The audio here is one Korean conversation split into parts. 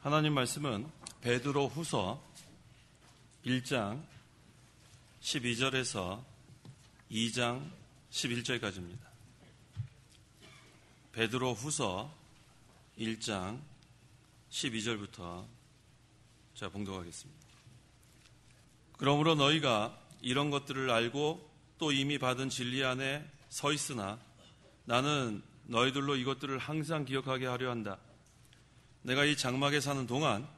하나님 말씀은 베드로 후서 1장 12절에서 2장 11절까지입니다. 베드로 후서 1장 12절부터 제가 봉독하겠습니다. 그러므로 너희가 이런 것들을 알고 또 이미 받은 진리 안에 서 있으나 나는 너희들로 이것들을 항상 기억하게 하려 한다. 내가 이 장막에 사는 동안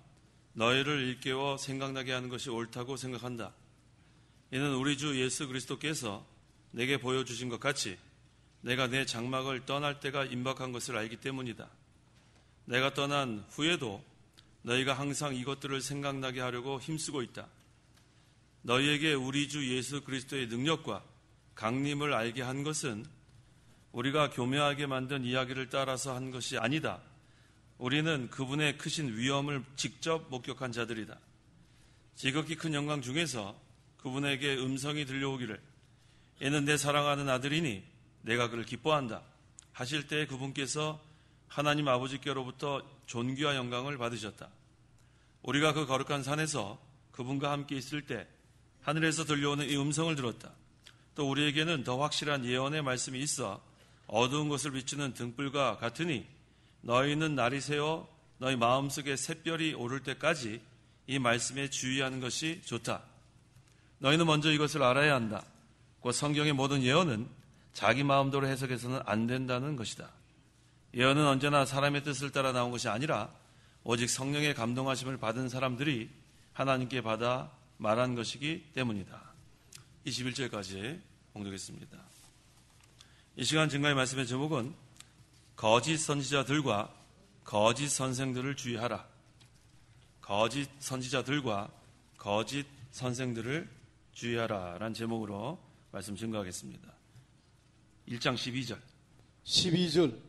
너희를 일깨워 생각나게 하는 것이 옳다고 생각한다. 이는 우리 주 예수 그리스도께서 내게 보여주신 것 같이 내가 내 장막을 떠날 때가 임박한 것을 알기 때문이다. 내가 떠난 후에도 너희가 항상 이것들을 생각나게 하려고 힘쓰고 있다. 너희에게 우리 주 예수 그리스도의 능력과 강림을 알게 한 것은 우리가 교묘하게 만든 이야기를 따라서 한 것이 아니다. 우리는 그분의 크신 위엄을 직접 목격한 자들이다. 지극히 큰 영광 중에서 그분에게 음성이 들려오기를 이는 내 사랑하는 아들이니 내가 그를 기뻐한다 하실 때 그분께서 하나님 아버지께로부터 존귀와 영광을 받으셨다. 우리가 그 거룩한 산에서 그분과 함께 있을 때 하늘에서 들려오는 이 음성을 들었다. 또 우리에게는 더 확실한 예언의 말씀이 있어 어두운 것을 비추는 등불과 같으니 너희는 날이 새어 너희 마음속에 샛별이 오를 때까지 이 말씀에 주의하는 것이 좋다. 너희는 먼저 이것을 알아야 한다. 곧 성경의 모든 예언은 자기 마음대로 해석해서는 안 된다는 것이다. 예언은 언제나 사람의 뜻을 따라 나온 것이 아니라 오직 성령의 감동하심을 받은 사람들이 하나님께 받아 말한 것이기 때문이다. 21절까지 봉독했습니다. 이 시간 증거의 말씀의 제목은 거짓 선지자들과 거짓 선생들을 주의하라. 거짓 선지자들과 거짓 선생들을 주의하라 라는 제목으로 말씀 증거하겠습니다. 1장 12절 12절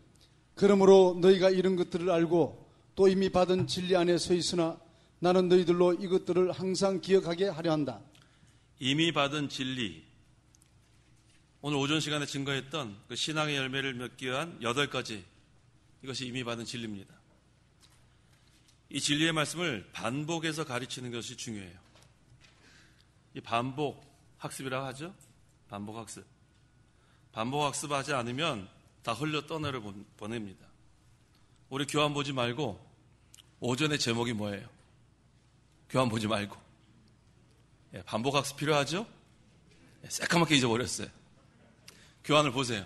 그러므로 너희가 이런 것들을 알고 또 이미 받은 진리 안에 서 있으나 나는 너희들로 이것들을 항상 기억하게 하려 한다. 이미 받은 진리, 오늘 오전 시간에 증거했던 그 신앙의 열매를 맺기 위한 8가지, 이것이 이미 받은 진리입니다. 이 진리의 말씀을 반복해서 가르치는 것이 중요해요. 이 반복 학습이라고 하죠. 반복 학습. 반복 학습하지 않으면 다 흘려 떠내려 보냅니다. 우리 교환 보지 말고 오전의 제목이 뭐예요? 교환 보지 말고. 반복 학습 필요하죠? 새까맣게 잊어버렸어요. 교환을 보세요.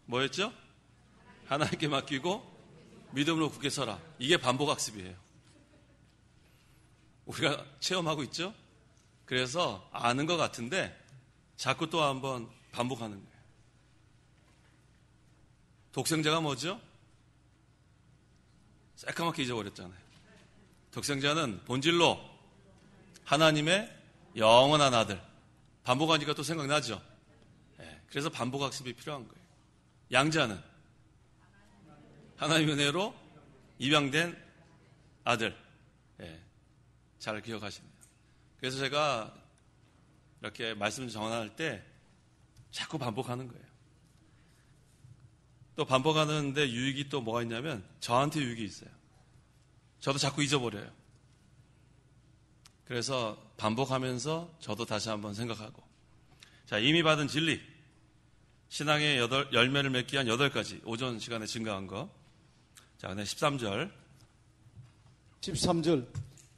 뭐였죠? 하나님께 맡기고 믿음으로 굳게 서라. 이게 반복 학습이에요. 우리가 체험하고 있죠? 그래서 아는 것 같은데 자꾸 또 한번 반복하는 거예요. 독생자가 뭐죠? 새까맣게 잊어버렸잖아요. 독생자는 본질로 하나님의 영원한 아들. 반복하니까 또 생각나죠? 그래서 반복 학습이 필요한 거예요. 양자는 하나님의 은혜로 입양된 아들. 잘 기억하시네요. 그래서 제가 이렇게 말씀 전할 때 자꾸 반복하는 거예요. 또 반복하는데 유익이 또 뭐가 있냐면 저한테 유익이 있어요. 저도 자꾸 잊어버려요. 그래서 반복하면서 저도 다시 한번 생각하고. 자, 이미 받은 진리. 신앙의 열매를 맺기 위한 8가지. 오전 시간에 증거한 거. 자, 근데 13절.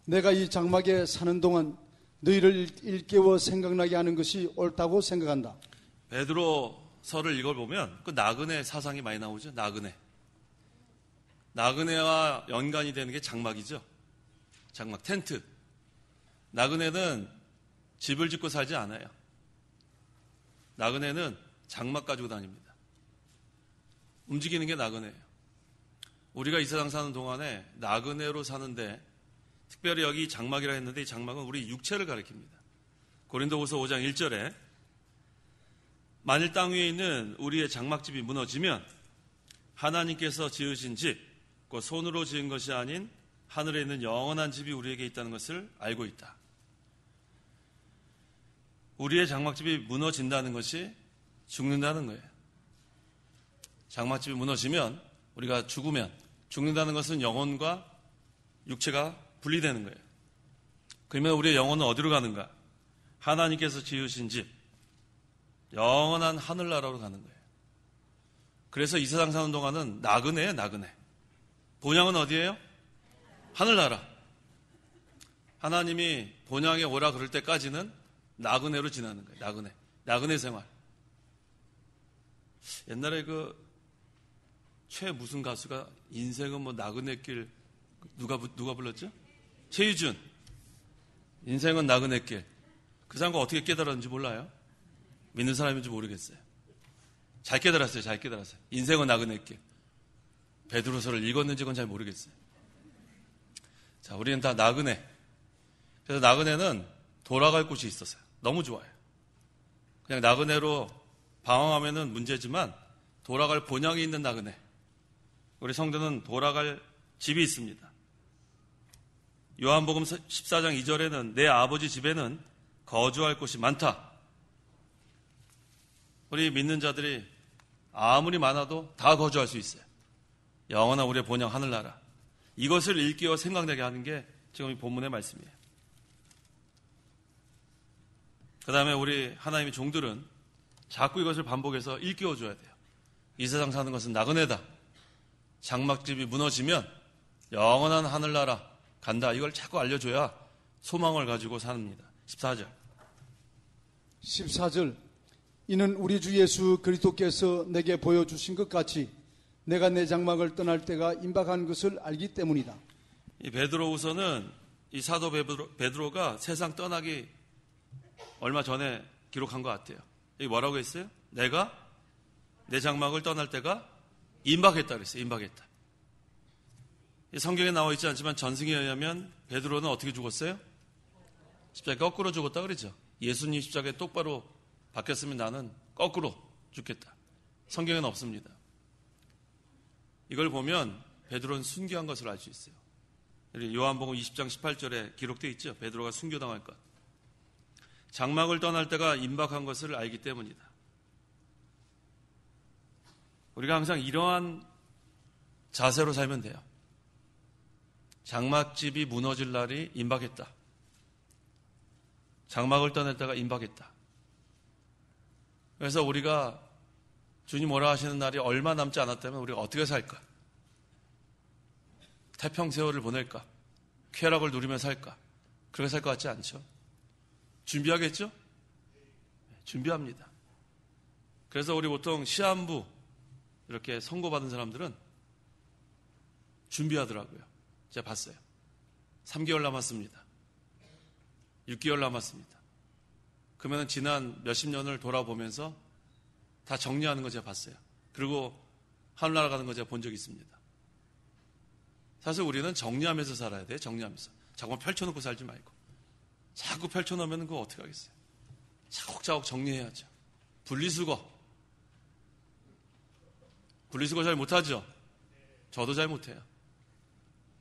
내가 이 장막에 사는 동안 너희를 일깨워 생각나게 하는 것이 옳다고 생각한다. 베드로서를 읽어보면 그 나그네 사상이 많이 나오죠. 나그네와 연관이 되는 게 장막이죠. 장막, 텐트. 나그네는 집을 짓고 살지 않아요. 나그네는 장막 가지고 다닙니다. 움직이는 게 나그네예요. 우리가 이 세상 사는 동안에 나그네로 사는데 특별히 여기 장막이라 했는데 이 장막은 우리 육체를 가리킵니다. 고린도후서 5장 1절에 만일 땅 위에 있는 우리의 장막집이 무너지면 하나님께서 지으신 집, 곧 손으로 지은 것이 아닌 하늘에 있는 영원한 집이 우리에게 있다는 것을 알고 있다. 우리의 장막집이 무너진다는 것이 죽는다는 거예요. 장막집이 무너지면 우리가 죽으면 죽는다는 것은 영혼과 육체가 분리되는 거예요. 그러면 우리의 영혼은 어디로 가는가? 하나님께서 지으신 집, 영원한 하늘나라로 가는 거예요. 그래서 이 세상 사는 동안은 나그네예요, 나그네. 본향은 어디예요? 하늘나라. 하나님이 본향에 오라 그럴 때까지는 나그네로 지나는 거예요. 나그네 생활. 옛날에 최 무슨 가수가 인생은 뭐 나그네길 누가 불렀죠? 최유준. 인생은 나그네길. 그 사람과 어떻게 깨달았는지 몰라요. 믿는 사람인지 모르겠어요. 잘 깨달았어요. 인생은 나그네길. 베드로서를 읽었는지 그건 잘 모르겠어요. 자, 우리는 다 나그네. 그래서 나그네는 돌아갈 곳이 있었어요. 너무 좋아요. 그냥 나그네로 방황하면은 문제지만 돌아갈 본향이 있는 나그네. 우리 성도는 돌아갈 집이 있습니다. 요한복음 14장 2절에는 내 아버지 집에는 거주할 곳이 많다. 우리 믿는 자들이 아무리 많아도 다 거주할 수 있어요. 영원한 우리의 본향 하늘나라. 이것을 일깨워 생각나게 하는 게 지금 이 본문의 말씀이에요. 그 다음에 우리 하나님의 종들은 자꾸 이것을 반복해서 일깨워줘야 돼요. 이 세상 사는 것은 나그네다. 장막집이 무너지면 영원한 하늘나라 간다. 이걸 자꾸 알려줘야 소망을 가지고 삽니다. 14절 이는 우리 주 예수 그리스도께서 내게 보여주신 것 같이 내가 내 장막을 떠날 때가 임박한 것을 알기 때문이다. 이 베드로후서는 이 사도 베드로가 세상 떠나기 얼마 전에 기록한 것 같아요. 여기 뭐라고 했어요? 내가 내 장막을 떠날 때가 임박했다 그랬어요. 임박했다. 성경에 나와 있지 않지만 전승에 의하면 베드로는 어떻게 죽었어요? 십자가에 거꾸로 죽었다 그러죠. 예수님 십자가에 똑바로 박혔으면 나는 거꾸로 죽겠다. 성경에는 없습니다. 이걸 보면 베드로는 순교한 것을 알 수 있어요. 요한복음 20장 18절에 기록되어 있죠. 베드로가 순교당할 것. 장막을 떠날 때가 임박한 것을 알기 때문이다. 우리가 항상 이러한 자세로 살면 돼요. 장막집이 무너질 날이 임박했다. 장막을 떠날 때가 임박했다. 그래서 우리가 주님 오라 하시는 날이 얼마 남지 않았다면 우리가 어떻게 살까? 태평세월을 보낼까? 쾌락을 누리며 살까? 그렇게 살 것 같지 않죠? 준비하겠죠? 준비합니다. 그래서 우리 보통 시한부 이렇게 선고받은 사람들은 준비하더라고요. 제가 봤어요. 3개월 남았습니다. 6개월 남았습니다. 그러면 지난 몇십 년을 돌아보면서 다 정리하는 거 제가 봤어요. 그리고 하늘나라 가는 거 제가 본 적이 있습니다. 사실 우리는 정리하면서 살아야 돼요. 정리하면서. 자꾸 펼쳐놓고 살지 말고. 자꾸 펼쳐놓으면 그거 어떻게 하겠어요? 차곡차곡 정리해야죠. 분리수거. 분리수거 잘 못하죠? 저도 잘 못해요.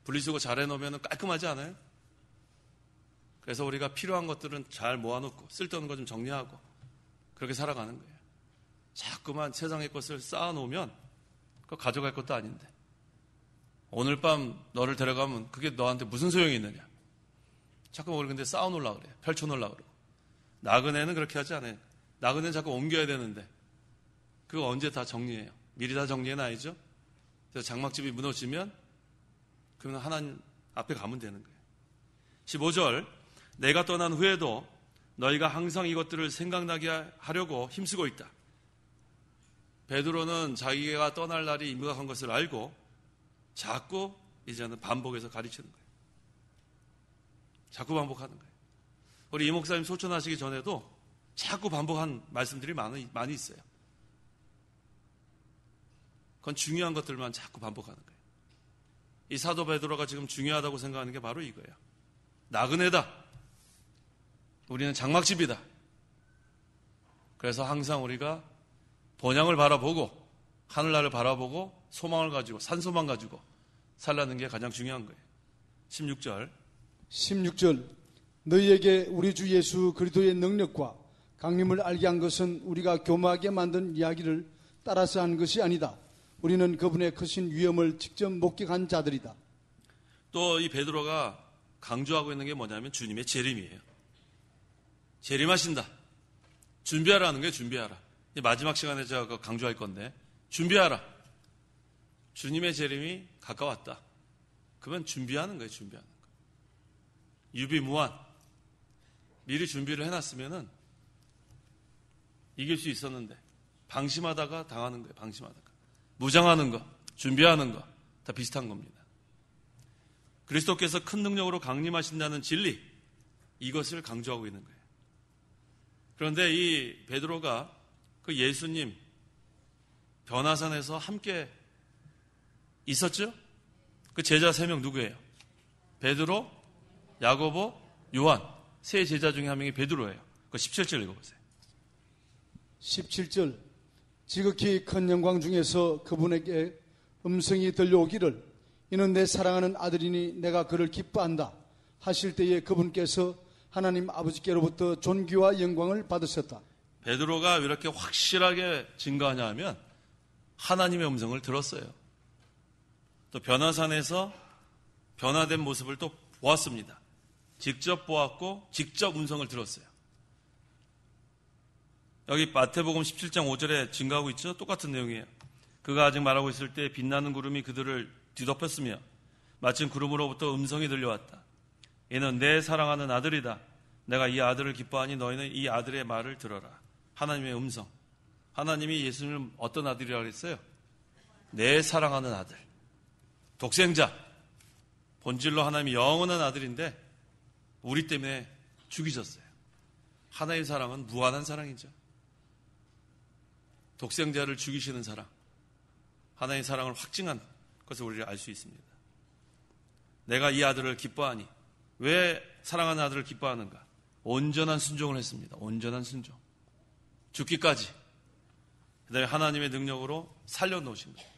분리수거 잘 해놓으면 깔끔하지 않아요? 그래서 우리가 필요한 것들은 잘 모아놓고 쓸데없는 거 좀 정리하고 그렇게 살아가는 거예요. 자꾸만 세상의 것을 쌓아놓으면 그거 가져갈 것도 아닌데 오늘 밤 너를 데려가면 그게 너한테 무슨 소용이 있느냐. 자꾸 우리 근데 쌓아놓으려고 그래요. 펼쳐놓으려고 그러고. 나그네는 그렇게 하지 않아요. 나그네는 자꾸 옮겨야 되는데 그거 언제 다 정리해요. 미리 다 정리해놔야죠. 그래서 장막집이 무너지면 그러면 하나님 앞에 가면 되는 거예요. 15절 내가 떠난 후에도 너희가 항상 이것들을 생각나게 하려고 힘쓰고 있다. 베드로는 자기가 떠날 날이 임박한 것을 알고 자꾸 이제는 반복해서 가르치는 거예요. 자꾸 반복하는 거예요. 우리 이 목사님 소천하시기 전에도 자꾸 반복한 말씀들이 많이 있어요. 그건 중요한 것들만 자꾸 반복하는 거예요. 이 사도 베드로가 지금 중요하다고 생각하는 게 바로 이거예요. 나그네다. 우리는 장막집이다. 그래서 항상 우리가 본향을 바라보고 하늘나라를 바라보고 소망을 가지고 산소망 가지고 살라는 게 가장 중요한 거예요. 16절 너희에게 우리 주 예수 그리스도의 능력과 강림을 알게 한 것은 우리가 교묘하게 만든 이야기를 따라서 한 것이 아니다. 우리는 그분의 크신 위엄을 직접 목격한 자들이다. 또 이 베드로가 강조하고 있는 게 뭐냐면 주님의 재림이에요. 재림하신다. 준비하라는 거예요. 준비하라. 마지막 시간에 제가 강조할 건데 준비하라. 주님의 재림이 가까웠다. 그러면 준비하는 거예요. 준비하는 거. 유비무환. 미리 준비를 해놨으면은 이길 수 있었는데 방심하다가 당하는 거예요. 방심하다가. 무장하는 거, 준비하는 거 다 비슷한 겁니다. 그리스도께서 큰 능력으로 강림하신다는 진리, 이것을 강조하고 있는 거예요. 그런데 이 베드로가 그 예수님 변화산에서 함께 있었죠? 그 제자 3명 누구예요? 베드로, 야고보, 요한. 세 제자 중에 한 명이 베드로예요. 그 17절 읽어보세요. 17절 지극히 큰 영광 중에서 그분에게 음성이 들려오기를 이는 내 사랑하는 아들이니 내가 그를 기뻐한다 하실 때에 그분께서 하나님 아버지께로부터 존귀와 영광을 받으셨다. 베드로가 왜 이렇게 확실하게 증거하냐 하면 하나님의 음성을 들었어요. 또 변화산에서 변화된 모습을 또 보았습니다. 직접 보았고 직접 음성을 들었어요. 여기 마태복음 17장 5절에 증거하고 있죠? 똑같은 내용이에요. 그가 아직 말하고 있을 때 빛나는 구름이 그들을 뒤덮였으며 마침 구름으로부터 음성이 들려왔다. 이는 내 사랑하는 아들이다. 내가 이 아들을 기뻐하니 너희는 이 아들의 말을 들어라. 하나님의 음성. 하나님이 예수님을 어떤 아들이라고 했어요? 내 사랑하는 아들. 독생자. 본질로 하나님이 영원한 아들인데 우리 때문에 죽이셨어요. 하나님의 사랑은 무한한 사랑이죠. 독생자를 죽이시는 사랑. 하나님의 사랑을 확증한 것을 우리가 알 수 있습니다. 내가 이 아들을 기뻐하니 왜 사랑하는 아들을 기뻐하는가? 온전한 순종을 했습니다. 온전한 순종. 죽기까지. 그 다음에 하나님의 능력으로 살려놓으신 거예요.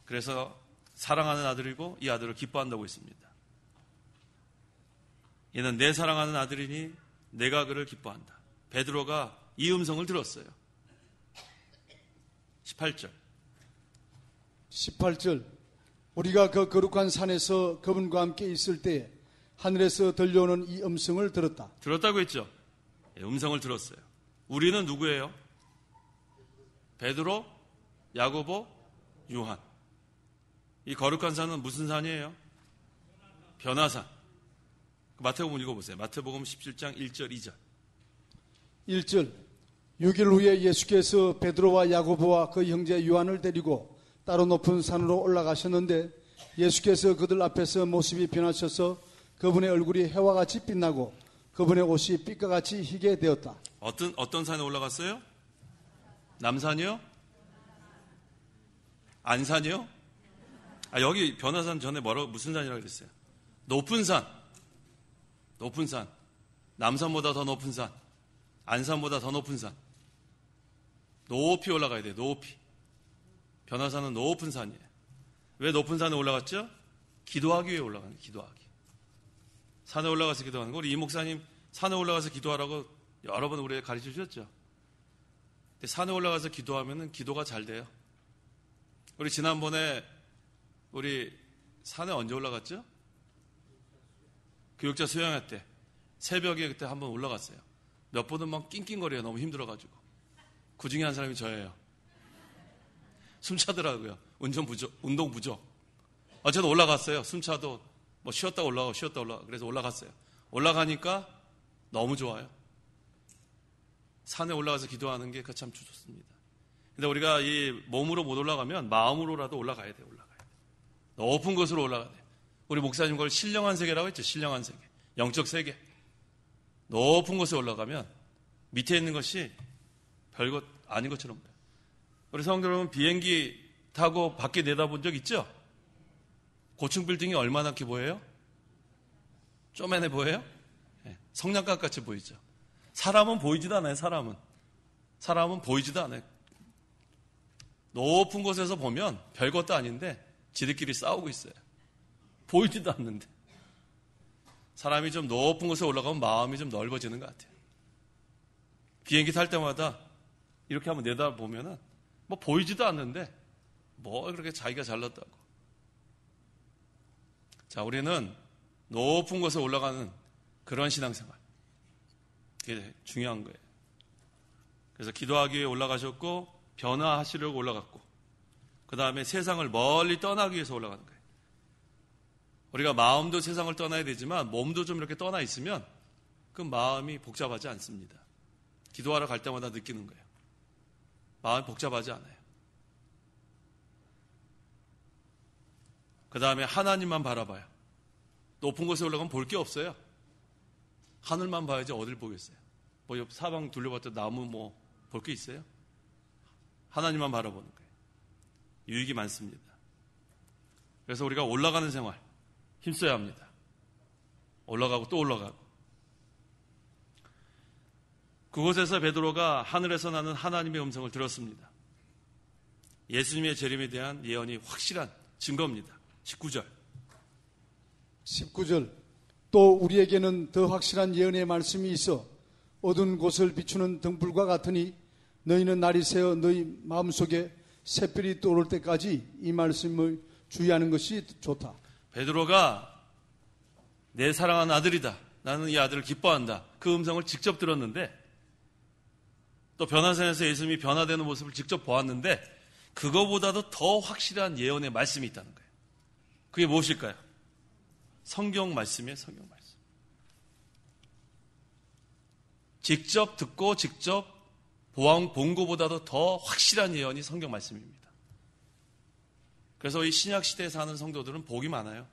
그래서 사랑하는 아들이고 이 아들을 기뻐한다고 했습니다. 이는 내 사랑하는 아들이니 내가 그를 기뻐한다. 베드로가 이 음성을 들었어요. 18절 우리가 그 거룩한 산에서 그분과 함께 있을 때에 하늘에서 들려오는 이 음성을 들었다. 들었다고 했죠? 예, 음성을 들었어요. 우리는 누구예요? 베드로, 야고보, 요한. 이 거룩한 산은 무슨 산이에요? 변화산. 마태복음 읽어보세요. 마태복음 17장 1절 2절. 1절 6일 후에 예수께서 베드로와 야고보와 그 형제 요한을 데리고 따로 높은 산으로 올라가셨는데 예수께서 그들 앞에서 모습이 변하셔서 그분의 얼굴이 해와 같이 빛나고 그분의 옷이 빛과 같이 희게 되었다. 어떤 산에 올라갔어요? 남산이요? 안산이요? 여기 변화산 전에 무슨 산이라고 그랬어요? 높은 산. 높은 산. 남산보다 더 높은 산. 안산보다 더 높은 산. 높이 올라가야 돼요. 높이. 변화산은 높은 산이에요. 왜 높은 산에 올라갔죠? 기도하기 위해 올라가는 거예요. 기도하기. 산에 올라가서 기도하는 거. 우리 이 목사님 산에 올라가서 기도하라고 여러 번 우리에게 가르쳐 주셨죠. 근데 산에 올라가서 기도하면 기도가 잘 돼요. 우리 지난번에 우리 산에 언제 올라갔죠? 교육자 수양회 때 새벽에 그때 한번 올라갔어요. 몇 번은 막 낑낑거려요. 너무 힘들어가지고. 그 중에 한 사람이 저예요. 숨차더라고요. 운동 부족. 어쨌든 올라갔어요. 숨차도 뭐 쉬었다 올라가고 쉬었다 올라가고. 그래서 올라갔어요. 올라가니까 너무 좋아요. 산에 올라가서 기도하는 게 참 좋습니다. 근데 우리가 이 몸으로 못 올라가면 마음으로라도 올라가야 돼요. 올라가야 돼요. 높은 곳으로 올라가야 돼요. 우리 목사님 그걸 신령한 세계라고 했죠. 신령한 세계. 영적 세계. 높은 곳에 올라가면 밑에 있는 것이 별것 아닌 것처럼 보여요. 우리 성도 여러분 비행기 타고 밖에 내다본 적 있죠? 고층 빌딩이 얼마나 이렇게 보여요? 쪼매네 보여요? 네, 성냥갑 같이 보이죠. 사람은 보이지도 않아요. 사람은 보이지도 않아요. 높은 곳에서 보면 별것도 아닌데 지들끼리 싸우고 있어요. 보이지도 않는데. 사람이 좀 높은 곳에 올라가면 마음이 좀 넓어지는 것 같아요. 비행기 탈 때마다 이렇게 한번 내다보면은 뭐 보이지도 않는데 뭐 그렇게 자기가 잘났다고. 자, 우리는 높은 곳에 올라가는 그런 신앙생활. 그게 중요한 거예요. 그래서 기도하기 위해 올라가셨고 변화하시려고 올라갔고 그 다음에 세상을 멀리 떠나기 위해서 올라가는 거예요. 우리가 마음도 세상을 떠나야 되지만 몸도 좀 이렇게 떠나 있으면 그 마음이 복잡하지 않습니다. 기도하러 갈 때마다 느끼는 거예요. 마음이 복잡하지 않아요. 그 다음에 하나님만 바라봐요. 높은 곳에 올라가면 볼 게 없어요. 하늘만 봐야지 어딜 보겠어요. 뭐 옆 사방 둘러봤더니 나무 뭐 볼 게 있어요? 하나님만 바라보는 거예요. 유익이 많습니다. 그래서 우리가 올라가는 생활 힘써야 합니다. 올라가고 또 올라가고. 그곳에서 베드로가 하늘에서 나는 하나님의 음성을 들었습니다. 예수님의 재림에 대한 예언이 확실한 증거입니다. 19절. 또 우리에게는 더 확실한 예언의 말씀이 있어 어두운 곳을 비추는 등불과 같으니 너희는 날이 새어 너희 마음속에 새별이 떠오를 때까지 이 말씀을 주의하는 것이 좋다. 베드로가 내 사랑하는 아들이다. 나는 이 아들을 기뻐한다. 그 음성을 직접 들었는데 또 변화산에서 예수님이 변화되는 모습을 직접 보았는데 그거보다도 더 확실한 예언의 말씀이 있다는 거예요. 그게 무엇일까요? 성경 말씀이에요. 성경 말씀. 직접 듣고 직접 본 것보다도 더 확실한 예언이 성경 말씀입니다. 그래서 이 신약 시대에 사는 성도들은 복이 많아요.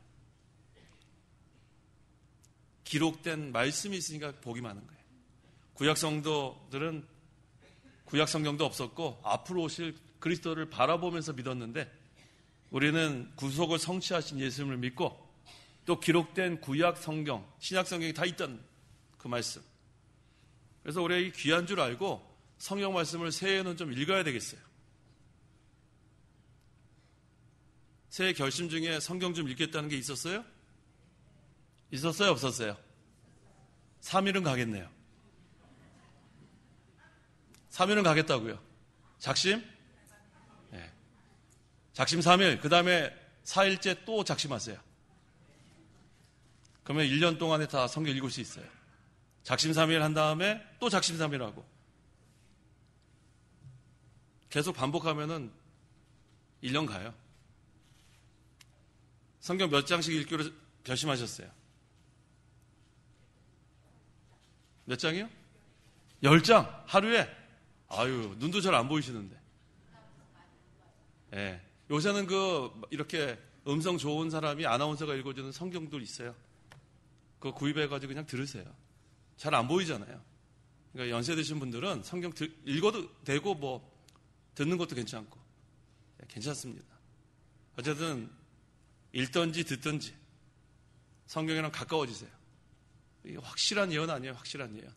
기록된 말씀이 있으니까 복이 많은 거예요. 구약 성도들은 구약 성경도 없었고 앞으로 오실 그리스도를 바라보면서 믿었는데 우리는 구속을 성취하신 예수님을 믿고 또 기록된 구약 성경, 신약 성경이 다 있던 그 말씀. 그래서 우리가 이 귀한 줄 알고 성경 말씀을 새해에는 좀 읽어야 되겠어요. 새해 결심 중에 성경 좀 읽겠다는 게 있었어요? 있었어요? 없었어요? 3일은 가겠네요. 3일은 가겠다고요. 작심? 네. 작심 3일. 그 다음에 4일째 또 작심하세요. 그러면 1년 동안에 다 성경 읽을 수 있어요. 작심 3일 한 다음에 또 작심 3일 하고. 계속 반복하면은 1년 가요. 성경 몇 장씩 읽기로 결심하셨어요? 몇 장이요? 10장 하루에? 아유, 눈도 잘 안 보이시는데. 예. 요새는 이렇게 음성 좋은 사람이 아나운서가 읽어주는 성경도 있어요. 그거 구입해가지고 그냥 들으세요. 잘 안 보이잖아요. 그러니까 연세 드신 분들은 성경 읽어도 되고 뭐 듣는 것도 괜찮고. 네, 괜찮습니다. 어쨌든 읽든지 듣든지 성경이랑 가까워지세요. 이게 확실한 예언 아니에요. 확실한 예언.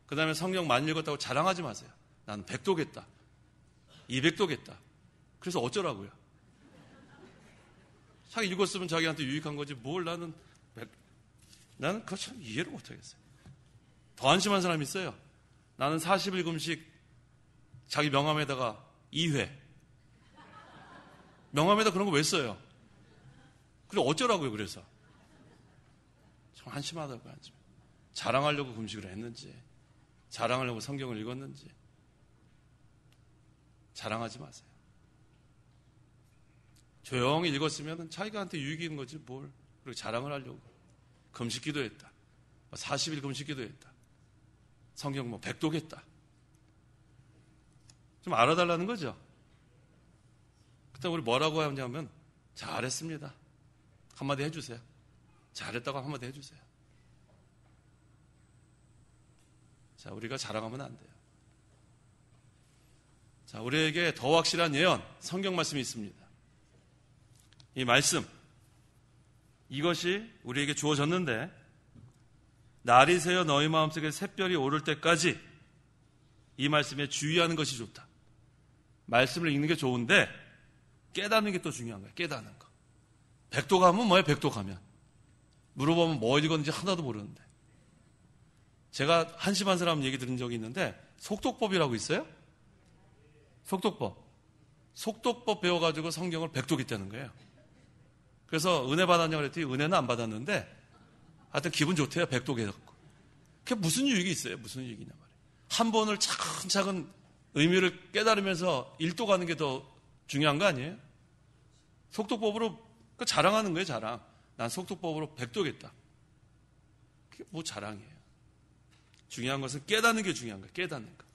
그 다음에 성경 많이 읽었다고 자랑하지 마세요. 나는 100도겠다. 200도겠다. 그래서 어쩌라고요? 자기 읽었으면 자기한테 유익한 거지 뭘 나는 그거 참 이해를 못하겠어요. 더 안심한 사람이 있어요. 나는 40일 금식 자기 명함에다가 2회. 명함에다 그런 거 왜 써요? 그래 어쩌라고요 그래서. 참 한심하다고요. 한심. 자랑하려고 금식을 했는지 자랑하려고 성경을 읽었는지 자랑하지 마세요. 조용히 읽었으면 자기한테 유익이 있는 거지 뭘 그렇게 자랑을 하려고. 금식 기도했다. 40일 금식 기도했다. 성경 뭐 100도겠다. 좀 알아달라는 거죠. 그때 우리 뭐라고 하냐면 잘했습니다. 한마디 해주세요. 잘했다고 한마디 해주세요. 자, 우리가 자랑하면 안 돼요. 자, 우리에게 더 확실한 예언, 성경 말씀이 있습니다. 이 말씀, 이것이 우리에게 주어졌는데 날이 새어 너희 마음속에 샛별이 오를 때까지 이 말씀에 주의하는 것이 좋다. 말씀을 읽는 게 좋은데 깨닫는 게 또 중요한 거예요. 깨닫는 거. 100도 가면 뭐예요? 100도 가면. 물어보면 뭐 읽었는지 하나도 모르는데. 제가 한심한 사람 얘기 들은 적이 있는데 속독법이라고 있어요? 속독법. 속독법 배워가지고 성경을 백독했다는 거예요. 그래서 은혜 받았냐고 그랬더니 은혜는 안 받았는데 하여튼 기분 좋대요. 백독해갖고. 그게 무슨 유익이 있어요? 무슨 유익이냐 말이에요. 한 번을 차근차근 의미를 깨달으면서 일독하는 게 더 중요한 거 아니에요? 속독법으로 자랑하는 거예요. 자랑. 난 속독법으로 백독했다. 그게 뭐 자랑이에요. 중요한 것은 깨닫는 게 중요한 거예요. 깨닫는 거.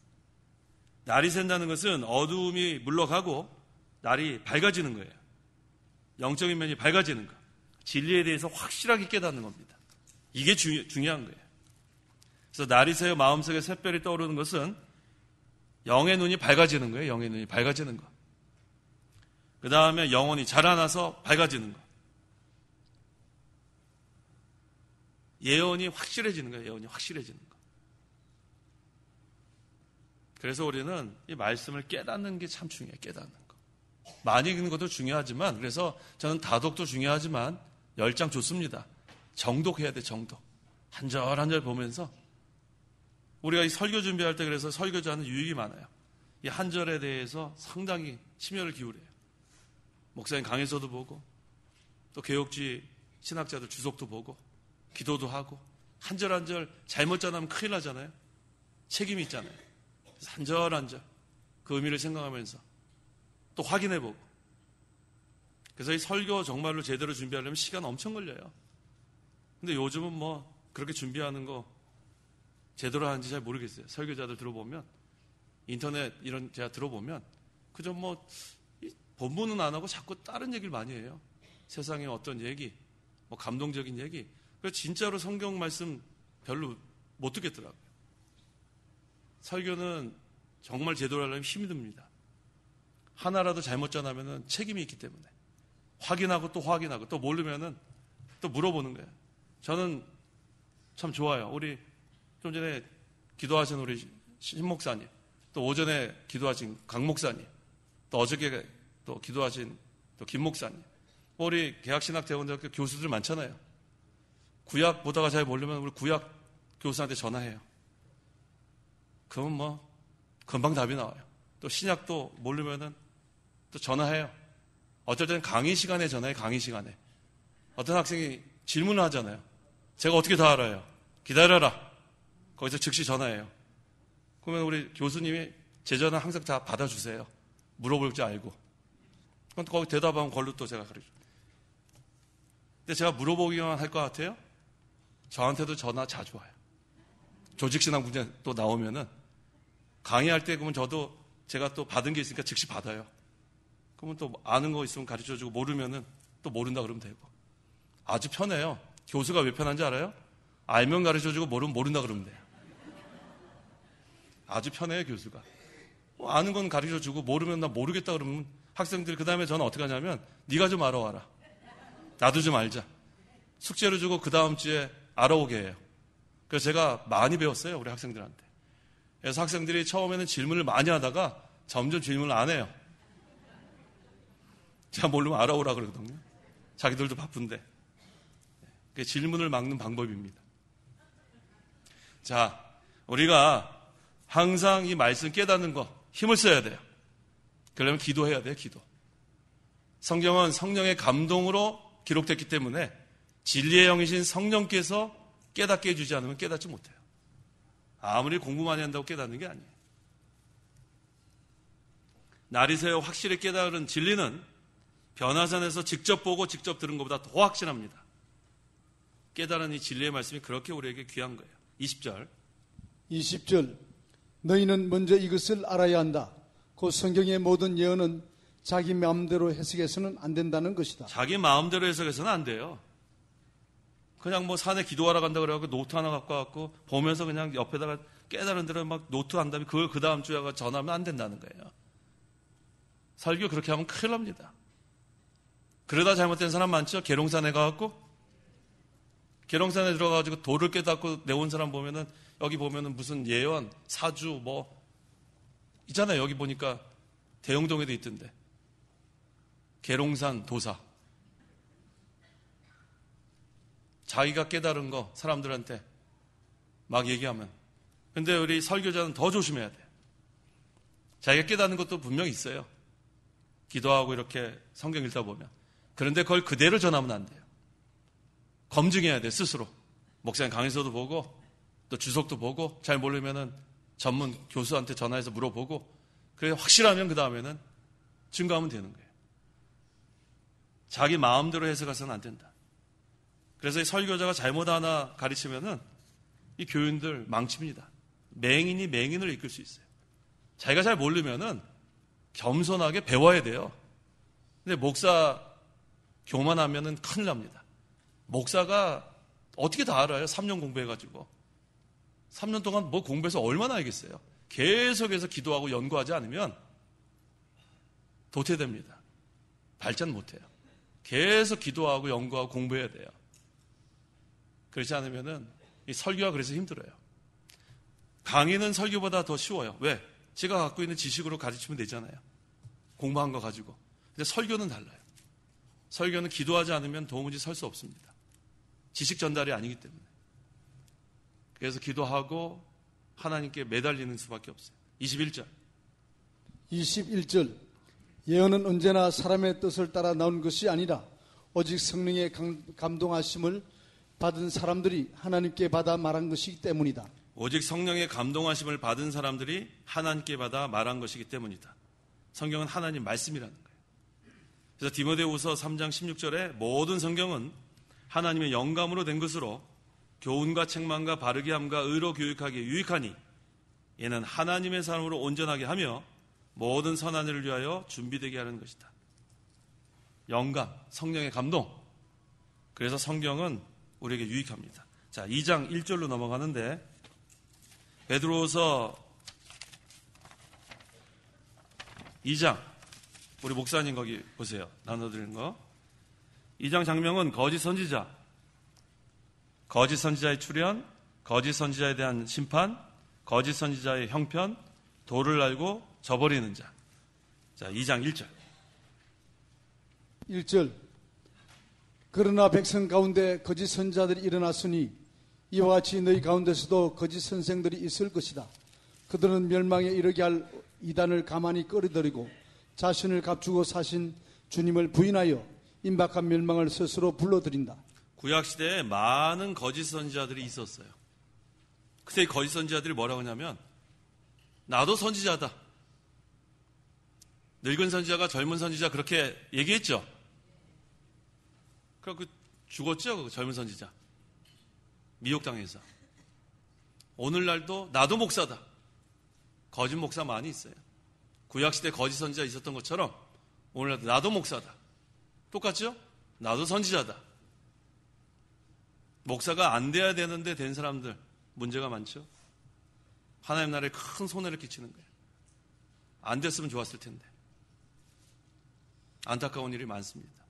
날이 샌다는 것은 어두움이 물러가고 날이 밝아지는 거예요. 영적인 면이 밝아지는 거. 진리에 대해서 확실하게 깨닫는 겁니다. 이게 중요한 거예요. 그래서 날이 새어 마음속에 샛별이 떠오르는 것은 영의 눈이 밝아지는 거예요. 영의 눈이 밝아지는 거. 그 다음에 영혼이 자라나서 밝아지는 거. 예언이 확실해지는 거예요. 예언이 확실해지는 거. 그래서 우리는 이 말씀을 깨닫는 게 참 중요해요. 깨닫는 거. 많이 읽는 것도 중요하지만, 그래서 저는 다독도 중요하지만 10장 좋습니다. 정독해야 돼. 정독. 한 절 한 절 보면서 우리가 이 설교 준비할 때 그래서 설교자는 유익이 많아요. 이 한 절에 대해서 상당히 심혈을 기울여요. 목사님 강의서도 보고 또 개혁주의 신학자들 주석도 보고 기도도 하고 한 절 한 절 잘못 전하면 큰일 나잖아요. 책임이 있잖아요. 그래서 한 절 한 절 그 의미를 생각하면서 또 확인해보고. 그래서 이 설교 정말로 제대로 준비하려면 시간 엄청 걸려요. 근데 요즘은 뭐 그렇게 준비하는 거 제대로 하는지 잘 모르겠어요. 설교자들 들어보면 인터넷 이런 제가 들어보면 그저 뭐 본문은 안 하고 자꾸 다른 얘기를 많이 해요. 세상의 어떤 얘기, 뭐 감동적인 얘기. 그래서 진짜로 성경 말씀 별로 못 듣겠더라고요. 설교는 정말 제대로 하려면 힘이 듭니다. 하나라도 잘못 전하면 책임이 있기 때문에 확인하고 또 확인하고 또 모르면은 또 물어보는 거예요. 저는 참 좋아요. 우리 좀 전에 기도하신 우리 신 목사님, 또 오전에 기도하신 강 목사님, 또 어저께 또 기도하신 또 김 목사님, 우리 개학신학대원대학교 교수들 많잖아요. 구약 보다가 잘 모르면 우리 구약 교수한테 전화해요. 그러면 뭐 금방 답이 나와요. 또 신약도 모르면은 또 전화해요. 어쩔 때는 강의 시간에 전화해. 강의 시간에 어떤 학생이 질문을 하잖아요. 제가 어떻게 다 알아요? 기다려라. 거기서 즉시 전화해요. 그러면 우리 교수님이 제 전화 항상 다 받아주세요. 물어볼 줄 알고. 그럼 거기 대답하면 걸로 또 제가 가르쳐요. 근데 제가 물어보기만 할 것 같아요? 저한테도 전화 자주 와요. 조직신앙 문제 또 나오면은 강의할 때 그러면 저도 제가 또 받은 게 있으니까 즉시 받아요. 그러면 또 아는 거 있으면 가르쳐주고 모르면은 또 모른다 그러면 되고. 아주 편해요. 교수가 왜 편한지 알아요? 알면 가르쳐주고 모르면 모른다 그러면 돼요. 아주 편해요, 교수가. 아는 건 가르쳐주고 모르면 나 모르겠다 그러면 학생들이 그 다음에 저는 어떻게 하냐면 네가 좀 알아와라. 나도 좀 알자. 숙제를 주고 그 다음 주에 알아오게 해요. 그래서 제가 많이 배웠어요, 우리 학생들한테. 그래서 학생들이 처음에는 질문을 많이 하다가 점점 질문을 안 해요. 제가 모르면 알아오라 그러거든요. 자기들도 바쁜데. 그게 질문을 막는 방법입니다. 자, 우리가 항상 이 말씀 깨닫는 거 힘을 써야 돼요. 그러려면 기도해야 돼요, 기도. 성경은 성령의 감동으로 기록됐기 때문에 진리의 영이신 성령께서 깨닫게 해주지 않으면 깨닫지 못해요. 아무리 공부 많이 한다고 깨닫는 게 아니에요. 날이 새어 확실히 깨달은 진리는 변화산에서 직접 보고 직접 들은 것보다 더 확실합니다. 깨달은 이 진리의 말씀이 그렇게 우리에게 귀한 거예요. 20절 너희는 먼저 이것을 알아야 한다. 그 성경의 모든 예언은 자기 마음대로 해석해서는 안 된다는 것이다. 자기 마음대로 해석해서는 안 돼요. 그냥 뭐 산에 기도하러 간다 그래갖고 노트 하나 갖고 와갖고 보면서 그냥 옆에다가 깨달은 대로 막 노트 한 다음에 그걸 그 다음 주에 전하면 안 된다는 거예요. 설교 그렇게 하면 큰일 납니다. 그러다 잘못된 사람 많죠? 계룡산에 가갖고 계룡산에 들어가가지고 돌을 깨닫고 내온 사람 보면은 여기 보면은 무슨 예언, 사주 뭐 있잖아요. 여기 보니까 대영동에도 있던데. 계룡산 도사. 자기가 깨달은 거 사람들한테 막 얘기하면. 근데 우리 설교자는 더 조심해야 돼요. 자기가 깨닫는 것도 분명히 있어요. 기도하고 이렇게 성경 읽다 보면. 그런데 그걸 그대로 전하면 안 돼요. 검증해야 돼, 스스로. 목사님 강의서도 보고 또 주석도 보고 잘 모르면은 전문 교수한테 전화해서 물어보고 그래 확실하면 그 다음에는 증거하면 되는 거예요. 자기 마음대로 해석해서는 안 된다. 그래서 이 설교자가 잘못 하나 가르치면은 이 교인들 망칩니다. 맹인이 맹인을 이끌 수 있어요. 자기가 잘 모르면은 겸손하게 배워야 돼요. 근데 목사 교만하면은 큰일 납니다. 목사가 어떻게 다 알아요? 3년 공부해가지고. 3년 동안 뭐 공부해서 얼마나 알겠어요? 계속해서 기도하고 연구하지 않으면 도태됩니다. 발전 못해요. 계속 기도하고 연구하고 공부해야 돼요. 그렇지 않으면은 이 설교가 그래서 힘들어요. 강의는 설교보다 더 쉬워요. 왜? 제가 갖고 있는 지식으로 가르치면 되잖아요. 공부한 거 가지고. 근데 설교는 달라요. 설교는 기도하지 않으면 도무지 설 수 없습니다. 지식 전달이 아니기 때문에. 그래서 기도하고 하나님께 매달리는 수밖에 없어요. 21절. 21절. 예언은 언제나 사람의 뜻을 따라 나온 것이 아니라 오직 성령의 감동하심을 받은 사람들이 하나님께 받아 말한 것이기 때문이다. 오직 성령의 감동하심을 받은 사람들이 하나님께 받아 말한 것이기 때문이다. 성경은 하나님 말씀이라는 거예요. 그래서 디모데후서 3장 16절에 모든 성경은 하나님의 영감으로 된 것으로 교훈과 책망과 바르게 함과 의로 교육하기에 유익하니 이는 하나님의 사람으로 온전하게 하며 모든 선한 일을 위하여 준비되게 하는 것이다. 영감, 성령의 감동. 그래서 성경은 우리에게 유익합니다. 자, 2장 1절로 넘어가는데 베드로후서 2장 우리 목사님 거기 보세요. 나눠드리는 거. 2장 장면은 거짓 선지자, 거짓 선지자의 출현, 거짓 선지자에 대한 심판, 거짓 선지자의 형편, 도를 알고 저버리는 자. 자, 2장 1절. 1절. 그러나 백성 가운데 거짓 선지자들이 일어났으니 이와 같이 너희 가운데서도 거짓 선생들이 있을 것이다. 그들은 멸망에 이르게 할 이단을 가만히 끌어들이고 자신을 감추고 사신 주님을 부인하여 임박한 멸망을 스스로 불러들인다. 구약시대에 많은 거짓 선지자들이 있었어요. 그때 이 거짓 선지자들이 뭐라고 하냐면 나도 선지자다. 늙은 선지자가 젊은 선지자 그렇게 얘기했죠. 그래서 죽었죠, 그 젊은 선지자. 미혹당해서. 오늘날도 나도 목사다. 거짓 목사 많이 있어요. 구약시대 거짓 선지자 있었던 것처럼 오늘날도 나도 목사다. 똑같죠? 나도 선지자다. 목사가 안 돼야 되는데 된 사람들 문제가 많죠. 하나님 나라에 큰 손해를 끼치는 거예요. 안 됐으면 좋았을 텐데. 안타까운 일이 많습니다.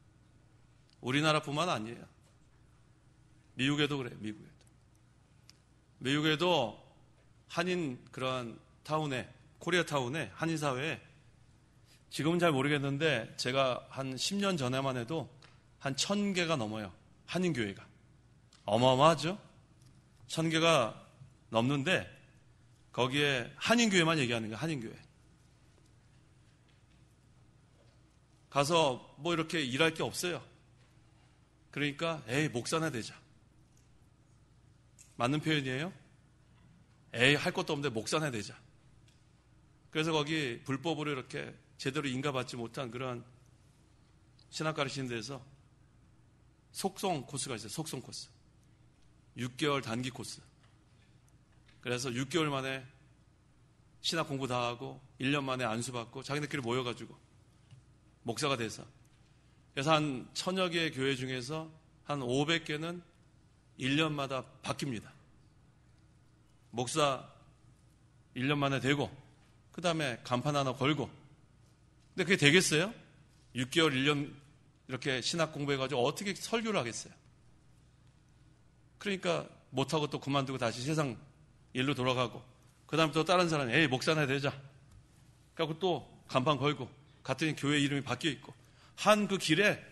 우리나라뿐만 아니에요. 미국에도 그래요. 미국에도 한인 그런 타운에, 코리아 타운에, 한인 사회에 지금은 잘 모르겠는데 제가 한 10년 전에만 해도 한 1000개가 넘어요. 한인 교회가. 어마어마하죠? 1000개가 넘는데 거기에 한인 교회만 얘기하는 거예요. 한인 교회. 가서 뭐 이렇게 일할 게 없어요. 그러니까 에이 목사나 되자. 맞는 표현이에요? 에이 할 것도 없는데 목사나 되자. 그래서 거기 불법으로 이렇게 제대로 인가받지 못한 그런 신학 가르치는 데서 속성 코스가 있어요. 속성 코스. 6개월 단기 코스. 그래서 6개월 만에 신학 공부 다 하고 1년 만에 안수받고 자기네끼리 모여가지고 목사가 돼서 그래서 한 1000여 개의 교회 중에서 한 500개는 1년마다 바뀝니다. 목사 1년 만에 되고 그 다음에 간판 하나 걸고 근데 그게 되겠어요? 6개월 1년 이렇게 신학 공부해가지고 어떻게 설교를 하겠어요? 그러니까 못하고 또 그만두고 다시 세상 일로 돌아가고 그 다음에 또 다른 사람이 에이 목사나 되자 그래갖고 또 간판 걸고 갔더니 교회 이름이 바뀌어 있고 한 그 길에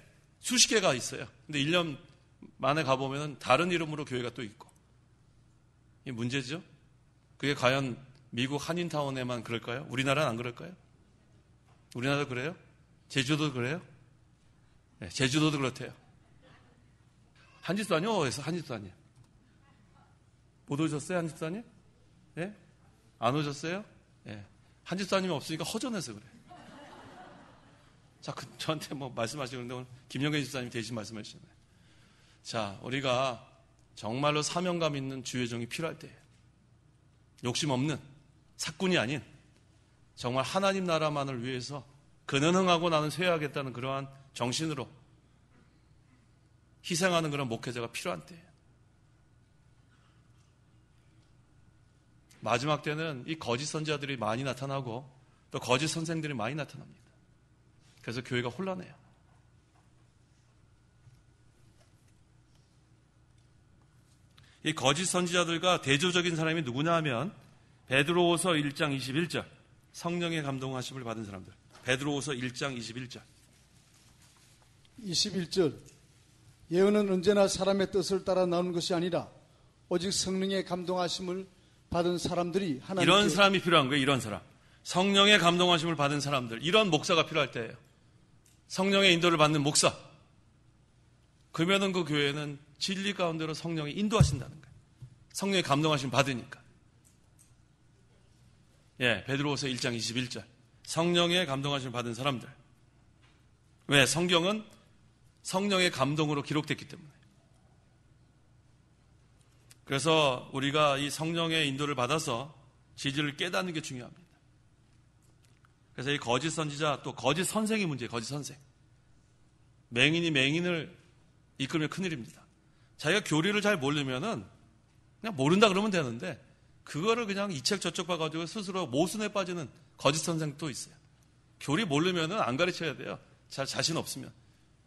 수십 개가 있어요. 근데 1년 만에 가보면 다른 이름으로 교회가 또 있고 이게 문제죠? 그게 과연 미국 한인타운에만 그럴까요? 우리나라는 안 그럴까요? 우리나라도 그래요? 제주도도 그래요? 네, 제주도도 그렇대요. 한집사님 어디서 한집사님? 못 오셨어요, 한집사님? 예? 안 오셨어요? 예. 한집사님이 없으니까 허전해서 그래. 자, 저한테 뭐 말씀하시는데 오늘 김영경 집사님 대신 말씀해 주시잖아요. 자, 우리가 정말로 사명감 있는 주의 종이 필요할 때, 욕심 없는 사꾼이 아닌 정말 하나님 나라만을 위해서 그는 흥하고 나는 쇠하겠다는 그러한 정신으로 희생하는 그런 목회자가 필요한 때예요. 마지막 때는 이 거짓 선지자들이 많이 나타나고 또 거짓 선생들이 많이 나타납니다. 그래서 교회가 혼란해요. 이 거짓 선지자들과 대조적인 사람이 누구냐 하면 베드로후서 1장 21절 성령의 감동하심을 받은 사람들. 베드로후서 1장 21절 21절 예언은 언제나 사람의 뜻을 따라 나오는 것이 아니라 오직 성령의 감동하심을 받은 사람들이 하나님께 이런 사람이 필요한 거예요. 이런 사람. 성령의 감동하심을 받은 사람들. 이런 목사가 필요할 때예요. 성령의 인도를 받는 목사. 그러면은 그 교회는 진리 가운데로 성령이 인도하신다는 거예요. 성령의 감동하심 받으니까. 예, 베드로후서 1장 21절. 성령의 감동하심을 받은 사람들. 왜? 성경은 성령의 감동으로 기록됐기 때문에. 그래서 우리가 이 성령의 인도를 받아서 진리를 깨닫는 게 중요합니다. 그래서 이 거짓 선지자 또 거짓 선생의 문제예요. 거짓 선생. 맹인이 맹인을 이끌면 큰일입니다. 자기가 교리를 잘 모르면은 그냥 모른다 그러면 되는데 그거를 그냥 이 책 저책 봐가지고 스스로 모순에 빠지는 거짓 선생도 있어요. 교리 모르면은 안 가르쳐야 돼요. 잘 자신 없으면.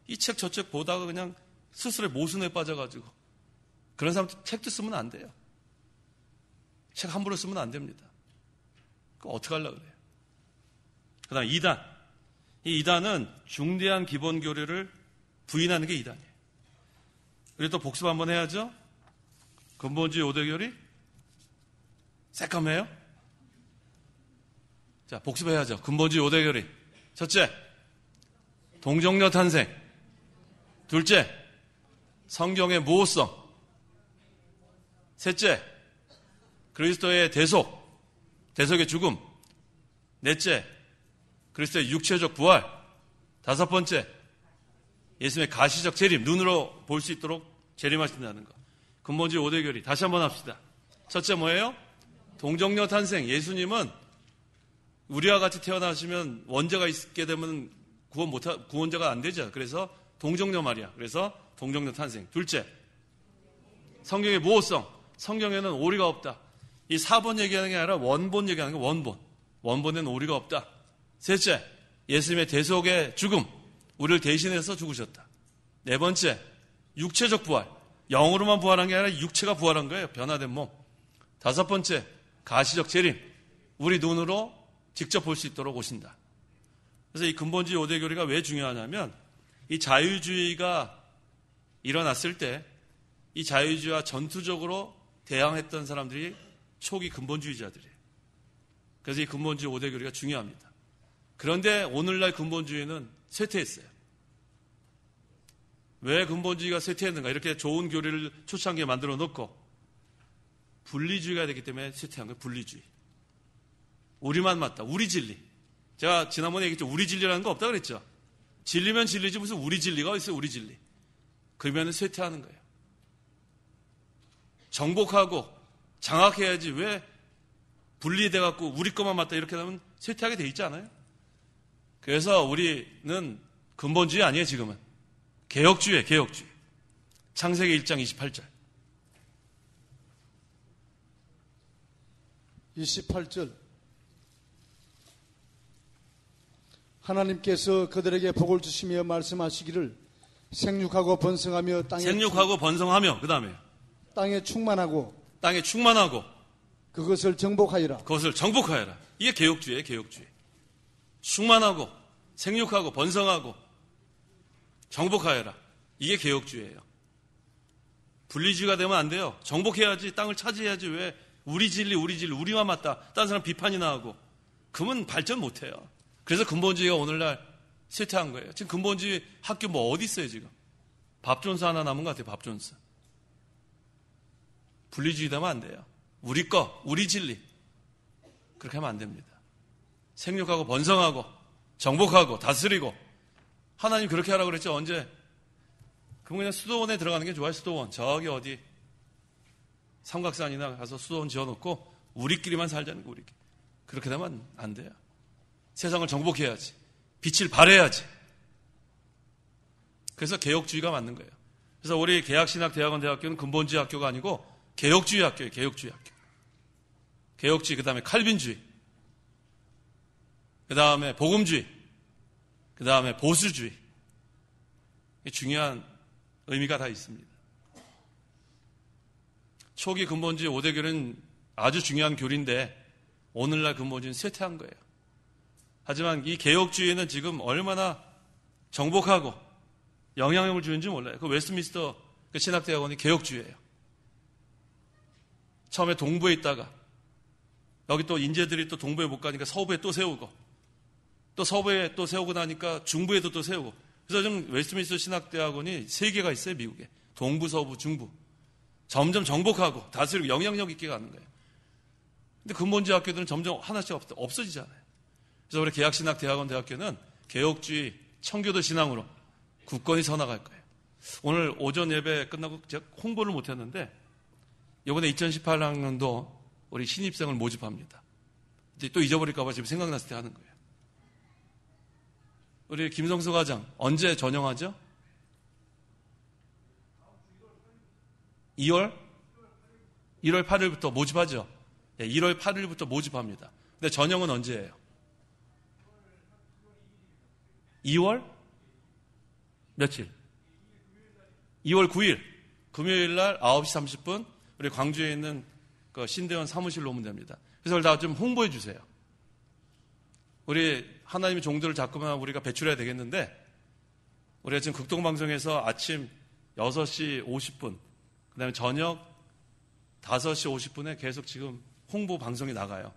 이 책 저책 보다가 그냥 스스로의 모순에 빠져가지고 그런 사람 책도 쓰면 안 돼요. 책 함부로 쓰면 안 됩니다. 그거 어떻게 하려고 그래요? 그 다음 2단. 이 2단은 중대한 기본 교리를 부인하는 게 2단이에요. 그리고 또 복습 한번 해야죠. 근본주의 5대 교리. 새까매요? 자, 복습해야죠. 근본주의 5대 교리. 첫째, 동정녀 탄생. 둘째, 성경의 모호성. 셋째, 그리스도의 대속의 죽음. 넷째, 그리스도의 육체적 부활. 다섯 번째, 예수님의 가시적 재림. 눈으로 볼 수 있도록 재림하신다는 것. 근본주의 5대 교리. 다시 한번 합시다. 첫째 뭐예요? 동정녀 탄생. 예수님은 우리와 같이 태어나시면 원죄가 있게 되면 구원자가 안 되죠. 그래서 동정녀 말이야. 그래서 동정녀 탄생. 둘째, 성경의 모호성. 성경에는 오리가 없다. 이 4번 얘기하는 게 아니라 원본 얘기하는 게 원본. 원본에는 오리가 없다. 셋째, 예수님의 대속의 죽음. 우리를 대신해서 죽으셨다. 네 번째, 육체적 부활. 영으로만 부활한 게 아니라 육체가 부활한 거예요. 변화된 몸. 다섯 번째, 가시적 재림. 우리 눈으로 직접 볼 수 있도록 오신다. 그래서 이 근본주의 5대 교리가 왜 중요하냐면 이 자유주의가 일어났을 때 이 자유주의와 전투적으로 대항했던 사람들이 초기 근본주의자들이에요. 그래서 이 근본주의 5대 교리가 중요합니다. 그런데 오늘날 근본주의는 쇠퇴했어요. 왜 근본주의가 쇠퇴했는가? 이렇게 좋은 교리를 초창기에 만들어 놓고 분리주의가 되기 때문에 쇠퇴한 거예요. 분리주의. 우리만 맞다. 우리 진리. 제가 지난번에 얘기했죠. 우리 진리라는 거 없다 그랬죠. 진리면 진리지 무슨 우리 진리가 있어요. 우리 진리. 그러면 쇠퇴하는 거예요. 정복하고 장악해야지 왜 분리돼갖고 우리 것만 맞다 이렇게 하면 쇠퇴하게 돼 있지 않아요? 그래서 우리는 근본주의 아니에요. 지금은. 개혁주의예요. 개혁주의. 창세기 1장 28절 28절 하나님께서 그들에게 복을 주시며 말씀하시기를 생육하고 번성하며 그 다음에 땅에 충만하고 그것을 정복하여라. 이게 개혁주의예요. 개혁주의. 충만하고 생육하고 번성하고 정복하여라. 이게 개혁주의예요. 분리주의가 되면 안 돼요. 정복해야지. 땅을 차지해야지. 왜 우리 진리 우리만 맞다. 다른 사람 비판이 나오고 그러면 발전 못해요. 그래서 근본주의가 오늘날 쇠퇴한 거예요. 지금 근본주의 학교 뭐 어디 있어요 지금? 밥존스 하나 남은 것 같아요. 밥존스. 분리주의 되면 안 돼요. 우리 거, 우리 진리. 그렇게 하면 안 됩니다. 생육하고 번성하고 정복하고 다스리고 하나님 그렇게 하라고 그랬죠. 언제? 그럼 그냥 수도원에 들어가는 게 좋아요. 수도원. 저기 어디 삼각산이나 가서 수도원 지어놓고 우리끼리만 살자는 거 우리끼리. 그렇게 되면 안 돼요. 세상을 정복해야지. 빛을 발해야지. 그래서 개혁주의가 맞는 거예요. 그래서 우리 개혁신학대학원대학교는 근본주의 학교가 아니고 개혁주의 학교예요. 개혁주의 학교. 개혁주의, 그 다음에 칼빈주의, 그 다음에 복음주의, 그 다음에 보수주의. 중요한 의미가 다 있습니다. 초기 근본주의 5대교는 아주 중요한 교리인데 오늘날 근본주의는 쇠퇴한 거예요. 하지만 이 개혁주의는 지금 얼마나 정복하고 영향력을 주는지 몰라요. 그 웨스트민스터 그 신학대학원이 개혁주의예요. 처음에 동부에 있다가 여기 또 인재들이 또 동부에 못 가니까 서부에 또 세우고 또 서부에 또 세우고 나니까 중부에도 또 세우고 그래서 지금 웨스트민스터 신학대학원이 3개가 있어요. 미국에. 동부, 서부, 중부. 점점 정복하고 다스리고 영향력 있게 가는 거예요. 근데 근본주의 학교들은 점점 하나씩 없어지잖아요. 그래서 우리 개혁신학대학원대학교는 개혁주의 청교도 신앙으로 굳건히 서나갈 거예요. 오늘 오전 예배 끝나고 제가 홍보를 못했는데 이번에 2018학년도 우리 신입생을 모집합니다. 이제 또 잊어버릴까 봐 지금 생각났을 때 하는 거예요. 우리 김성수 과장 언제 전형하죠? 1월 8일부터 모집하죠. 1월 8일부터 모집합니다. 근데 전형은 언제예요? 2월 며칠? 2월 9일 금요일 날 9시 30분 우리 광주에 있는 그 신대원 사무실로 오면 됩니다. 그래서 그걸 다 좀 홍보해 주세요. 우리 하나님의 종들을 자꾸만 우리가 배출해야 되겠는데 우리가 지금 극동방송에서 아침 6시 50분 그 다음에 저녁 5시 50분에 계속 지금 홍보 방송이 나가요.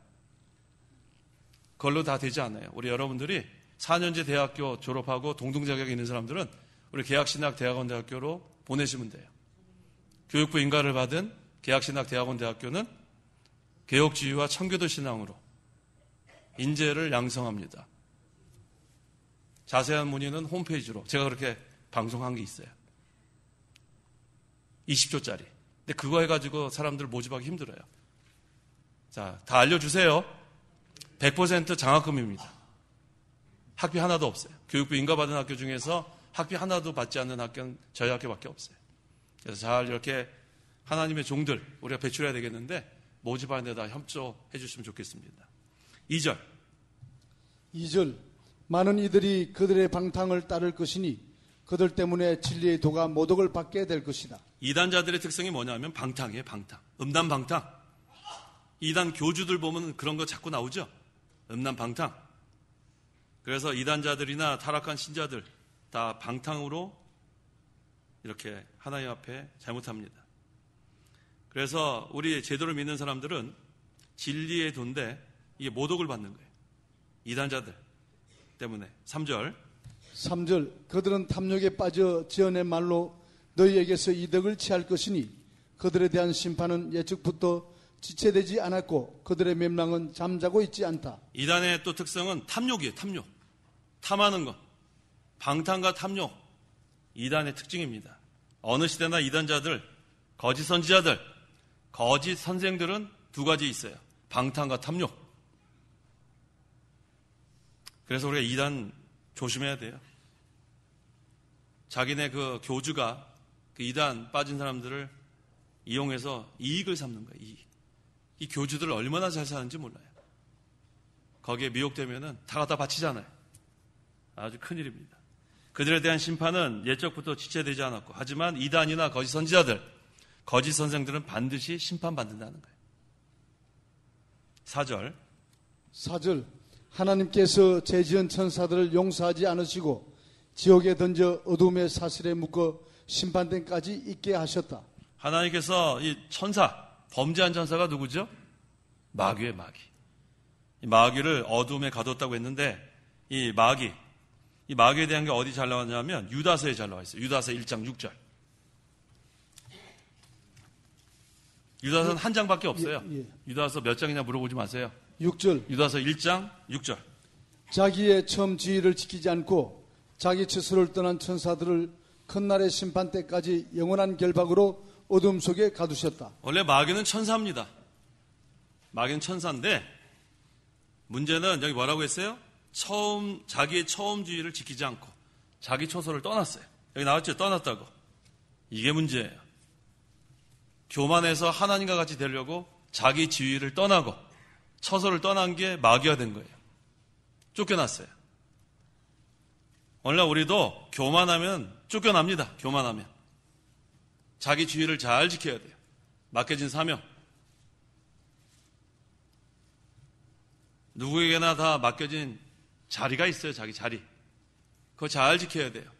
그걸로 다 되지 않아요. 우리 여러분들이 4년제 대학교 졸업하고 동등 자격이 있는 사람들은 우리 개혁신학대학원대학교로 보내시면 돼요. 교육부 인가를 받은 개혁신학대학원대학교는 개혁주의와 청교도 신앙으로 인재를 양성합니다. 자세한 문의는 홈페이지로 제가 그렇게 방송한 게 있어요. 20조짜리. 근데 그거 해가지고 사람들 모집하기 힘들어요. 자, 다 알려주세요. 100% 장학금입니다. 학비 하나도 없어요. 교육부 인가받은 학교 중에서 학비 하나도 받지 않는 학교는 저희 학교밖에 없어요. 그래서 잘 이렇게 하나님의 종들 우리가 배출해야 되겠는데 모집하는 데다 협조해 주시면 좋겠습니다. 2절 많은 이들이 그들의 방탕을 따를 것이니 그들 때문에 진리의 도가 모독을 받게 될 것이다. 이단자들의 특성이 뭐냐면 방탕이에요. 방탕. 음란방탕. 이단 교주들 보면 그런 거 자꾸 나오죠. 음란방탕. 그래서 이단자들이나 타락한 신자들 다 방탕으로 이렇게 하나님 앞에 잘못합니다. 그래서 우리 제도를 믿는 사람들은 진리의 도인데 이게 모독을 받는 거예요. 이단자들 때문에. 3절 그들은 탐욕에 빠져 지어낸 말로 너희에게서 이득을 취할 것이니 그들에 대한 심판은 예측부터 지체되지 않았고 그들의 멸망은 잠자고 있지 않다. 이단의 또 특성은 탐욕이에요. 탐욕. 탐하는 것. 방탕과 탐욕. 이단의 특징입니다. 어느 시대나 이단자들, 거짓 선지자들, 거짓 선생들은 두 가지 있어요. 방탕과 탐욕. 그래서 우리가 이단 조심해야 돼요. 자기네 그 교주가 그 이단 빠진 사람들을 이용해서 이익을 삼는 거예요. 이익. 이 교주들을 얼마나 잘 사는지 몰라요. 거기에 미혹되면은 다 갖다 바치잖아요. 아주 큰일입니다. 그들에 대한 심판은 예적부터 지체되지 않았고 하지만 이단이나 거짓 선지자들, 거짓 선생들은 반드시 심판받는다는 거예요. 4절 하나님께서 죄지은 천사들을 용서하지 않으시고 지옥에 던져 어둠의 사슬에 묶어 심판대까지 있게 하셨다. 하나님께서 이 천사, 범죄한 천사가 누구죠? 마귀예요. 마귀. 이 마귀를 어둠에 가뒀다고 했는데 이 마귀, 이 마귀에 대한 게 어디 잘 나왔냐면 유다서에 잘 나와 있어요. 유다서 1장 6절. 유다서는 한 장밖에 없어요. 유다서 몇 장이냐 물어보지 마세요. 6절. 유다서 1장 6절. 자기의 처음 지위를 지키지 않고 자기 처소를 떠난 천사들을 큰 날의 심판 때까지 영원한 결박으로 어둠 속에 가두셨다. 원래 마귀는 천사입니다. 마귀는 천사인데 문제는 여기 뭐라고 했어요? 자기의 처음주의를 지키지 않고 자기 처소를 떠났어요. 여기 나왔죠? 떠났다고. 이게 문제예요. 교만해서 하나님과 같이 되려고 자기 지위를 떠나고 처소를 떠난 게 마귀가 된 거예요. 쫓겨났어요. 오늘날 우리도 교만하면 쫓겨납니다. 교만하면. 자기 지위를 잘 지켜야 돼요. 맡겨진 사명. 누구에게나 다 맡겨진 자리가 있어요. 자기 자리. 그거 잘 지켜야 돼요.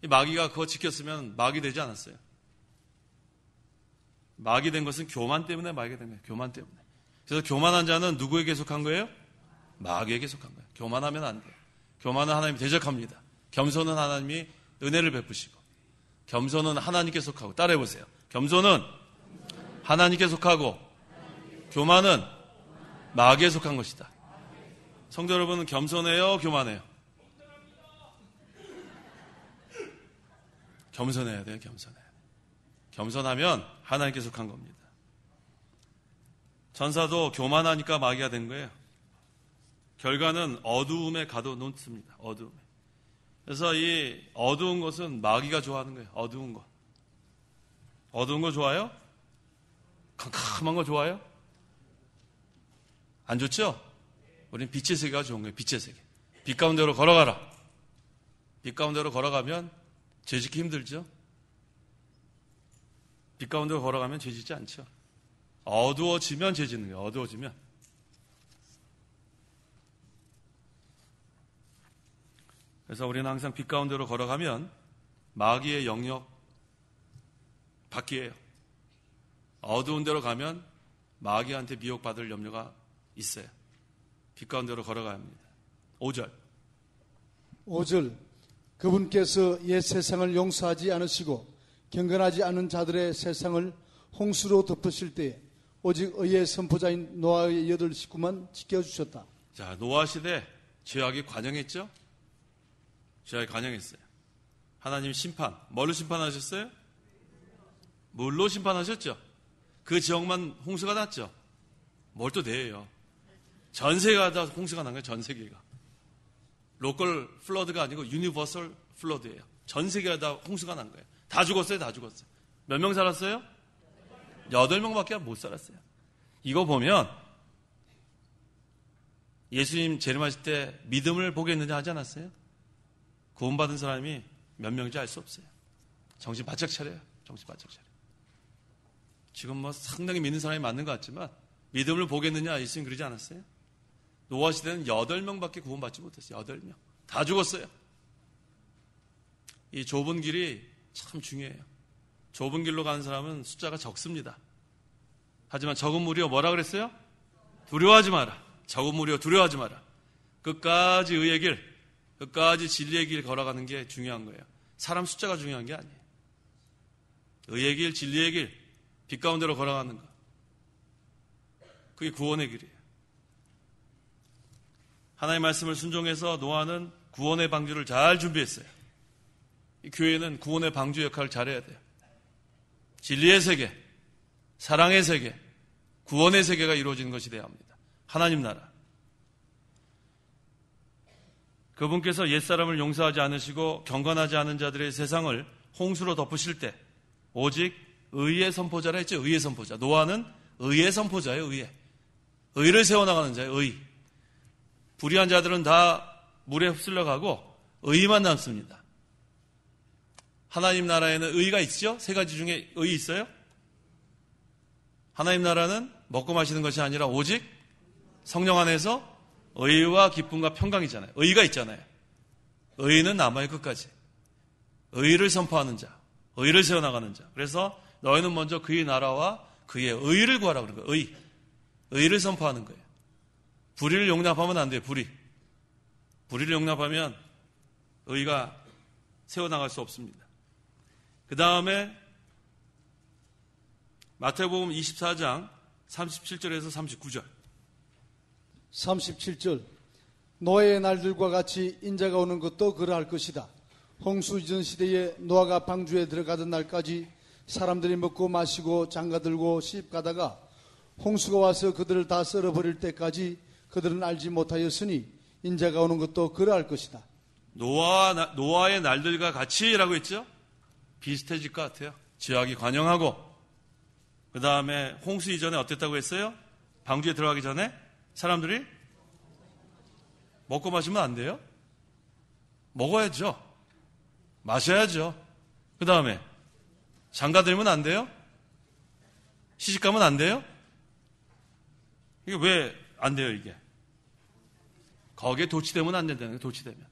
이 마귀가 그거 지켰으면 마귀 되지 않았어요. 마귀 된 것은 교만 때문에 마귀가 된 거예요. 교만 때문에. 그래서 교만한 자는 누구에게 속한 거예요? 마귀에게 속한 거예요. 교만하면 안 돼요. 교만은 하나님이 대적합니다. 겸손은 하나님이 은혜를 베푸시고, 겸손은 하나님께 속하고. 따라해보세요. 겸손은 하나님께 속하고, 교만은 마귀에 속한 것이다. 성도 여러분은 겸손해요? 교만해요? 겸손해야 돼요. 겸손해야 돼요. 겸손하면 하나님께 속한 겁니다. 전사도 교만하니까 마귀가 된 거예요. 결과는 어두움에 가둬놓습니다. 어두움에. 그래서 이 어두운 것은 마귀가 좋아하는 거예요. 어두운 것. 어두운 거 좋아요? 캄캄한 거 좋아요? 안 좋죠? 우린 빛의 세계가 좋은 거예요. 빛의 세계. 빛 가운데로 걸어가라. 빛 가운데로 걸어가면 죄 짓기 힘들죠? 빛 가운데로 걸어가면 죄 짓지 않죠. 어두워지면 죄 짓는 거예요. 어두워지면. 그래서 우리는 항상 빛 가운데로 걸어가면 마귀의 영역 밖이에요. 어두운 데로 가면 마귀한테 미혹받을 염려가 있어요. 빛 가운데로 걸어가야 합니다. 5절. 5절. 그분께서 옛 세상을 용서하지 않으시고 경건하지 않은 자들의 세상을 홍수로 덮으실 때에 오직 의의 선포자인 노아의 8 식구만 지켜주셨다. 자, 노아 시대 죄악이 관영했죠? 죄악이 관영했어요. 하나님 심판, 뭘로 심판하셨어요? 물로 심판하셨죠? 그 지역만 홍수가 났죠? 뭘 또 대해요? 전 세계가 다 홍수가 난 거예요. 전 세계가. 로컬 플러드가 아니고 유니버설 플러드예요. 전 세계가 다 홍수가 난 거예요. 다 죽었어요. 다 죽었어요. 몇 명 살았어요? 8명밖에 못 살았어요. 이거 보면 예수님 재림하실 때 믿음을 보겠느냐 하지 않았어요? 구원받은 사람이 몇 명인지 알 수 없어요. 정신 바짝 차려요. 정신 바짝 차려요. 지금 뭐 상당히 믿는 사람이 맞는 것 같지만 믿음을 보겠느냐 예수님 그러지 않았어요? 노아 시대는 8명밖에 구원받지 못했어요. 8명. 다 죽었어요. 이 좁은 길이 참 중요해요. 좁은 길로 가는 사람은 숫자가 적습니다. 하지만 적은 무리여 뭐라 그랬어요? 두려워하지 마라. 적은 무리여 두려워하지 마라. 끝까지 의의 길, 끝까지 진리의 길 걸어가는 게 중요한 거예요. 사람 숫자가 중요한 게 아니에요. 의의 길, 진리의 길, 빛 가운데로 걸어가는 거. 그게 구원의 길이에요. 하나님의 말씀을 순종해서 노아는 구원의 방주를 잘 준비했어요. 이 교회는 구원의 방주 역할을 잘해야 돼요. 진리의 세계, 사랑의 세계, 구원의 세계가 이루어지는 것이 되어야 합니다. 하나님 나라. 그분께서 옛사람을 용서하지 않으시고 경건하지 않은 자들의 세상을 홍수로 덮으실 때 오직 의의 선포자라 했죠. 의의 선포자. 노아는 의의 선포자예요. 의의. 의를 세워나가는 자예요. 의. 불의한 자들은 다 물에 흡슬려 가고 의만 남습니다. 하나님 나라에는 의가 있죠? 3가지 중에 의 있어요? 하나님 나라는 먹고 마시는 것이 아니라 오직 성령 안에서 의와 기쁨과 평강이잖아요. 의가 있잖아요. 의는 남아요. 끝까지. 의를 선포하는 자, 의를 세워나가는 자. 그래서 너희는 먼저 그의 나라와 그의 의를 구하라 그런 거예요. 의를 선포하는 거예요. 불의를 용납하면 안 돼요. 불의. 불의를 용납하면 의가 세워나갈 수 없습니다. 그 다음에 마태복음 24장 37절에서 39절. 37절. 노아의 날들과 같이 인자가 오는 것도 그러할 것이다. 홍수 이전 시대에 노아가 방주에 들어가던 날까지 사람들이 먹고 마시고 장가들고 시집가다가 홍수가 와서 그들을 다 썰어버릴 때까지 그들은 알지 못하였으니 인자가 오는 것도 그러할 것이다. 노아의 날들과 같이라고 했죠? 비슷해질 것 같아요. 지각이 관영하고, 그 다음에 홍수 이전에 어땠다고 했어요? 방주에 들어가기 전에 사람들이 먹고 마시면 안 돼요? 먹어야죠. 마셔야죠. 그 다음에 장가들면 안 돼요? 시집가면 안 돼요? 이게 왜 안 돼요, 이게? 거기에 도취되면 안 된다는 거예요, 도취되면.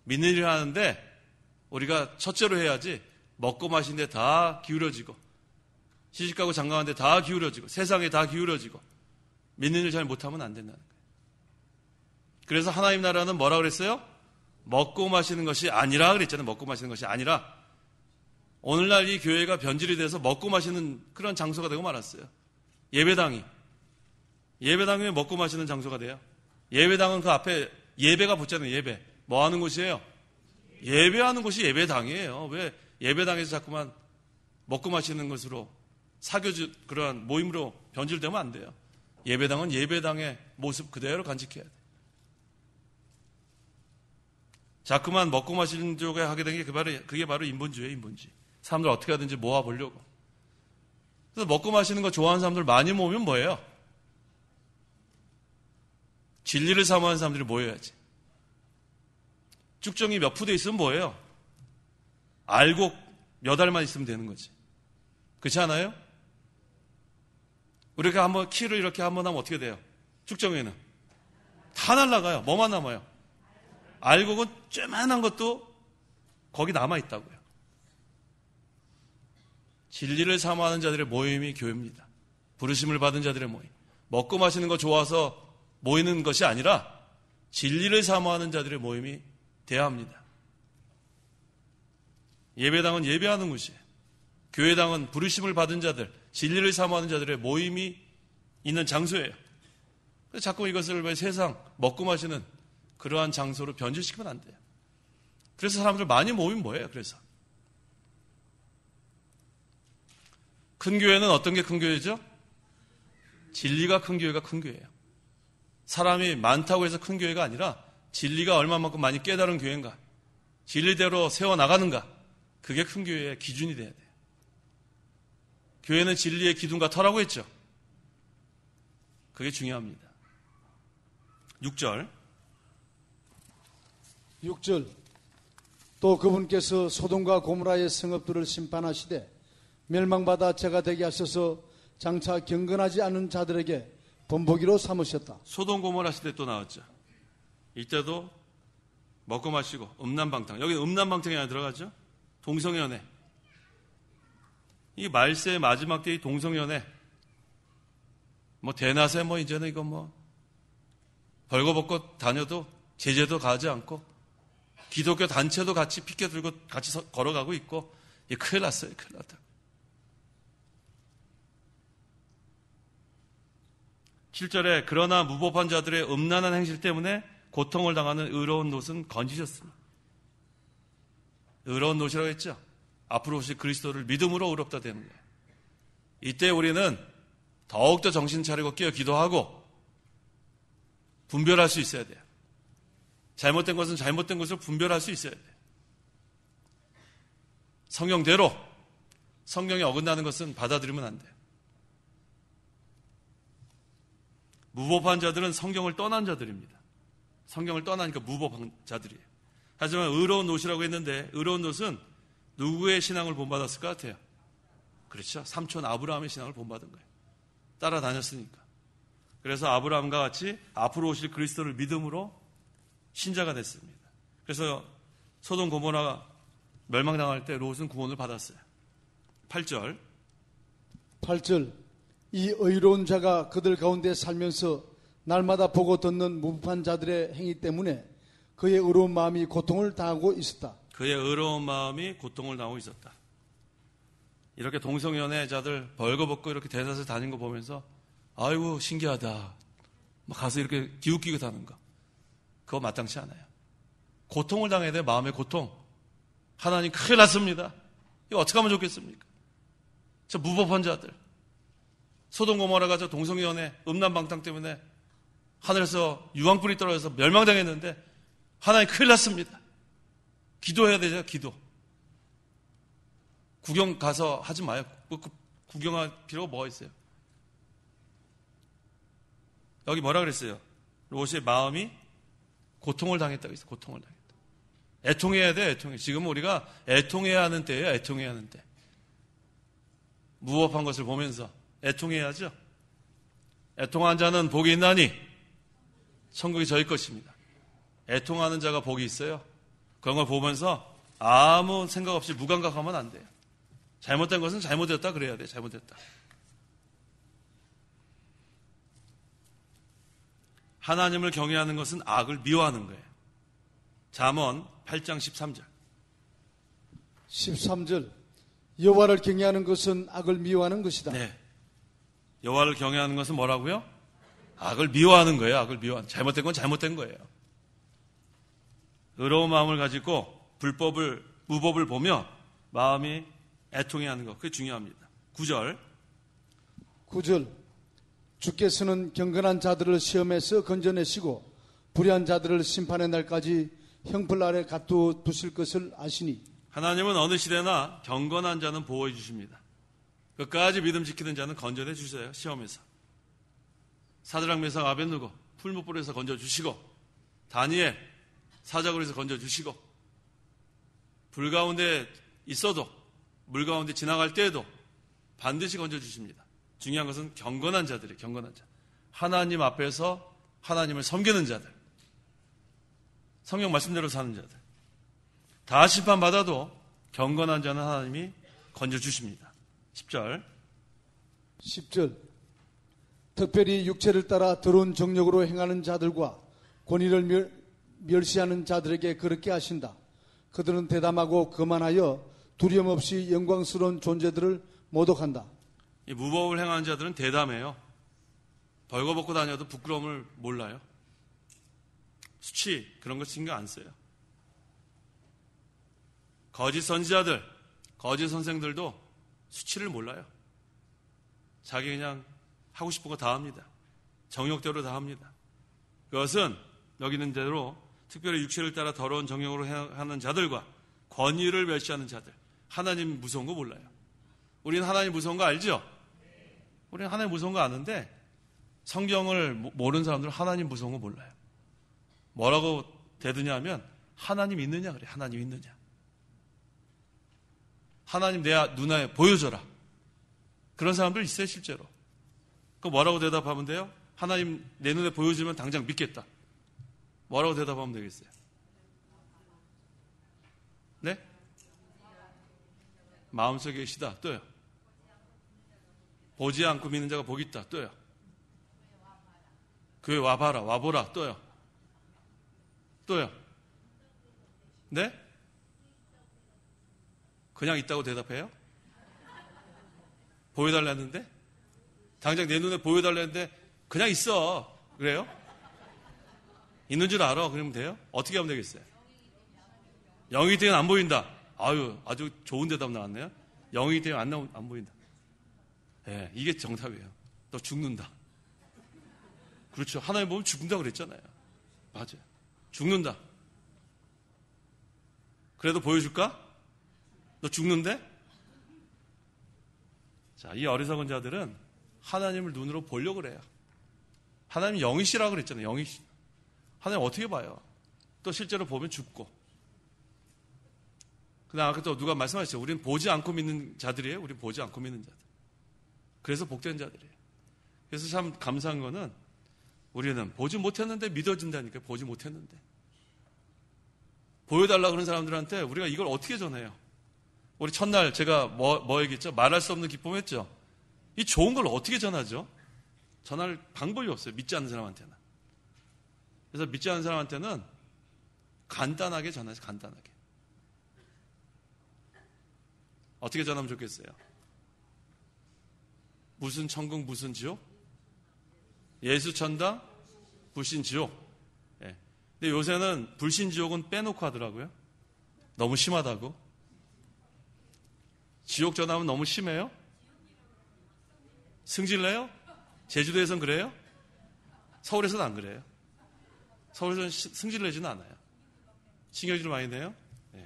믿는 일을 하는데 우리가 첫째로 해야지 먹고 마시는데 다 기울어지고 시집가고 장가하는데 다 기울어지고 세상에 다 기울어지고 믿는 일 잘 못하면 안 된다는 거예요. 그래서 하나님 나라는 뭐라 그랬어요? 먹고 마시는 것이 아니라 그랬잖아요. 먹고 마시는 것이 아니라. 오늘날 이 교회가 변질이 돼서 먹고 마시는 그런 장소가 되고 말았어요. 예배당이 먹고 마시는 장소가 돼요. 예배당은 그 앞에 예배가 붙잖아요. 예배. 뭐 하는 곳이에요? 예배하는 곳이 예배당이에요. 왜 예배당에서 자꾸만 먹고 마시는 것으로 그러한 모임으로 변질되면 안 돼요. 예배당은 예배당의 모습 그대로 간직해야 돼요. 자꾸만 먹고 마시는 쪽에 하게 된 게 그게 바로 인본주의예요, 인본주의. 사람들 어떻게 하든지 모아보려고. 그래서 먹고 마시는 거 좋아하는 사람들 많이 모으면 뭐예요? 진리를 사모하는 사람들이 모여야지. 쭉정이 몇 푸대 있으면 뭐예요? 알고 몇 알만 있으면 되는 거지. 그렇지 않아요? 우리가 한번 키를 이렇게 한번 하면 어떻게 돼요? 쭉정이는 다 날아가요. 뭐만 남아요? 알곡은 쬐만한 것도 거기 남아있다고요. 진리를 사모하는 자들의 모임이 교회입니다. 부르심을 받은 자들의 모임. 먹고 마시는 거 좋아서 모이는 것이 아니라 진리를 사모하는 자들의 모임이 돼야 합니다. 예배당은 예배하는 곳이에요. 교회당은 부르심을 받은 자들, 진리를 사모하는 자들의 모임이 있는 장소예요. 자꾸 이것을 왜 세상 먹고 마시는 그러한 장소로 변질시키면 안 돼요. 그래서 사람들 많이 모이면 뭐예요? 그래서 큰 교회는 어떤 게 큰 교회죠? 진리가 큰 교회가 큰 교회예요. 사람이 많다고 해서 큰 교회가 아니라 진리가 얼마만큼 많이 깨달은 교회인가, 진리대로 세워나가는가, 그게 큰 교회의 기준이 돼야 돼요. 교회는 진리의 기둥과 터라고 했죠. 그게 중요합니다. 6절. 또 그분께서 소돔과 고모라의 성읍들을 심판하시되 멸망받아 죄가 되게 하셔서 장차 경건하지 않은 자들에게 본보기로 삼으셨다. 소돔 고모라 시대 또 나왔죠. 이때도 먹고 마시고 음란방탕. 여기 음란방탕이 하나 들어가죠. 동성연애. 이 말세의 마지막 때의 동성연애. 뭐 대낮에 뭐 이제는 이거 뭐 벌거벗고 다녀도 제재도 가지 않고 기독교 단체도 같이 피켓 들고 같이 걸어가고 있고, 이 큰일 났어요. 큰일 났다. 7절에 그러나 무법한 자들의 음란한 행실 때문에 고통을 당하는 의로운 롯은 건지셨습니다. 의로운 롯이라고 했죠. 앞으로 오실 그리스도를 믿음으로 의롭다 되는 거예요. 이때 우리는 더욱더 정신 차리고 깨어 기도하고 분별할 수 있어야 돼요. 잘못된 것은 잘못된 것을 분별할 수 있어야 돼요. 성경대로, 성경에 어긋나는 것은 받아들이면 안 돼요. 무법한 자들은 성경을 떠난 자들입니다. 성경을 떠나니까 무법한 자들이에요. 하지만 의로운 롯이라고 했는데, 의로운 롯은 누구의 신앙을 본받았을 것 같아요? 그렇죠. 삼촌 아브라함의 신앙을 본받은 거예요. 따라다녔으니까. 그래서 아브라함과 같이 앞으로 오실 그리스도를 믿음으로 신자가 됐습니다. 그래서 소돔 고모라가 멸망당할 때 롯은 구원을 받았어요. 8절. 이 의로운 자가 그들 가운데 살면서 날마다 보고 듣는 무법한 자들의 행위 때문에 그의 의로운 마음이 고통을 당하고 있었다. 그의 의로운 마음이 고통을 당하고 있었다. 이렇게 동성연애자들 벌거벗고 이렇게 대낮에 다닌 거 보면서 아이고 신기하다. 막 가서 이렇게 기웃기웃 하는 거. 그거 마땅치 않아요. 고통을 당해야 돼. 마음의 고통. 하나님 큰일 났습니다. 이거 어떻게 하면 좋겠습니까? 저 무법한 자들. 소돔 고모라가 저 동성연애 음란방탕 때문에 하늘에서 유황불이 떨어져서 멸망당했는데 하나님 큰일 났습니다. 기도해야 되죠. 기도. 구경 가서 하지 마요. 구경할 필요가 뭐가 있어요? 여기 뭐라 그랬어요? 롯의 마음이 고통을 당했다고 했어요. 고통을 당했다. 애통해야 돼. 애통해. 지금 우리가 애통해야 하는 때예요. 애통해야 하는 때. 무법한 것을 보면서 애통해야죠. 애통한 자는 복이 있나니 천국이 저희 것입니다. 애통하는 자가 복이 있어요. 그런 걸 보면서 아무 생각 없이 무감각하면 안 돼요. 잘못된 것은 잘못됐다 그래야 돼요. 잘못됐다. 하나님을 경외하는 것은 악을 미워하는 거예요. 잠언 8장 13절. 13절. 여호와를 경외하는 것은 악을 미워하는 것이다. 네. 여호와를 경외하는 것은 뭐라고요? 악을 미워하는 거예요. 악을 미워하는. 잘못된 건 잘못된 거예요. 의로운 마음을 가지고 무법을 보며 마음이 애통해하는 것. 그게 중요합니다. 9절. 9절. 주께서는 경건한 자들을 시험에서 건져내시고 불의한 자들을 심판의 날까지 형벌 아래 가두어 두실 것을 아시니. 하나님은 어느 시대나 경건한 자는 보호해 주십니다. 끝까지 믿음 지키는 자는 건져내 주세요. 시험에서. 사드락 메삭 아벳느고 풀무불에서 건져주시고 다니엘 사자굴에서 건져주시고 불 가운데 있어도 물 가운데 지나갈 때에도 반드시 건져주십니다. 중요한 것은 경건한 자들이에요. 경건한 자. 하나님 앞에서 하나님을 섬기는 자들. 성경 말씀대로 사는 자들. 다 심판받아도 경건한 자는 하나님이 건져주십니다. 10절. 10절. 특별히 육체를 따라 더러운 정욕으로 행하는 자들과 권위를 멸시하는 자들에게 그렇게 하신다. 그들은 대담하고 거만하여 두려움 없이 영광스러운 존재들을 모독한다. 이 무법을 행하는 자들은 대담해요. 벌거벗고 다녀도 부끄러움을 몰라요. 수치 그런 거 신경 안 써요. 거짓 선지자들, 거짓 선생들도 수치를 몰라요. 자기 그냥 하고 싶은 거 다 합니다. 정욕대로 다 합니다. 그것은 여기 있는 대로 특별히 육체를 따라 더러운 정욕으로 하는 자들과 권위를 멸시하는 자들. 하나님 무서운 거 몰라요. 우리는 하나님 무서운 거 알죠? 우리는 하나님 무서운 거 아는데 성경을 모르는 사람들은 하나님 무서운 거 몰라요. 뭐라고 대드냐 하면 하나님 있느냐 그래. 하나님 있느냐. 하나님 내 눈에 보여줘라. 그런 사람들 있어요 실제로. 그 뭐라고 대답하면 돼요? 하나님 내 눈에 보여주면 당장 믿겠다. 뭐라고 대답하면 되겠어요? 네? 마음속에 계시다. 또요. 보지 않고 믿는 자가 복이 있다. 또요. 교회 와봐라. 와보라. 또요. 또요. 네? 그냥 있다고 대답해요? 보여달라는데? 당장 내 눈에 보여달라는데 그냥 있어. 그래요? 있는 줄 알아. 그러면 돼요? 어떻게 하면 되겠어요? 영이기 때문에 안 보인다. 아유, 아주 좋은 대답 나왔네요. 영이기 때문에 안 보인다. 예, 이게 정답이에요. 너 죽는다. 그렇죠. 하나님 보면 죽는다 그랬잖아요. 맞아요. 죽는다. 그래도 보여줄까? 너 죽는데? 자, 이 어리석은 자들은 하나님을 눈으로 보려고 그래요. 하나님 영이시라고 그랬잖아요. 영이시. 하나님 어떻게 봐요? 또 실제로 보면 죽고. 그다음 아까 또 누가 말씀하셨죠. 우리는 보지 않고 믿는 자들이에요. 우리는 보지 않고 믿는 자들. 그래서 복된 자들이에요. 그래서 참 감사한 거는 우리는 보지 못했는데 믿어진다니까요. 보지 못했는데. 보여달라고 그런 사람들한테 우리가 이걸 어떻게 전해요? 우리 첫날 제가 뭐 얘기했죠? 말할 수 없는 기쁨 했죠? 이 좋은 걸 어떻게 전하죠? 전할 방법이 없어요. 믿지 않는 사람한테는. 그래서 믿지 않는 사람한테는 간단하게 전하세요. 간단하게. 어떻게 전하면 좋겠어요? 무슨 천국, 무슨 지옥? 예수 천당, 불신 지옥. 예. 근데 요새는 불신 지옥은 빼놓고 하더라고요. 너무 심하다고. 지옥 전하면 너무 심해요? 승질내요? 제주도에선 그래요? 서울에서는 안 그래요. 서울에서는 승질내지는 않아요. 신경질을 많이 내요? 예.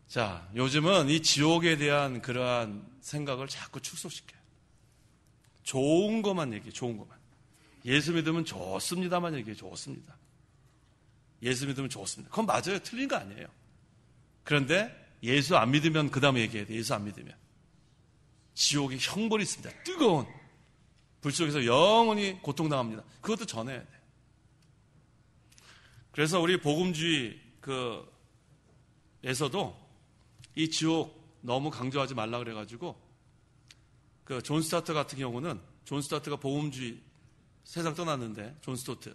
자, 요즘은 이 지옥에 대한 그러한 생각을 자꾸 축소시켜요. 좋은 것만 얘기해요. 좋은 것만. 예수 믿으면 좋습니다만 얘기해요. 좋습니다. 예수 믿으면 좋습니다. 그건 맞아요. 틀린 거 아니에요. 그런데 예수 안 믿으면 그 다음에 얘기해야 돼요. 예수 안 믿으면. 지옥에 형벌이 있습니다. 뜨거운 불 속에서 영원히 고통당합니다. 그것도 전해야 돼요. 그래서 우리 복음주의 에서도 이 지옥 너무 강조하지 말라 그래가지고 존 스타트 같은 경우는 존 스타트가 복음주의 세상 떠났는데 존 스타트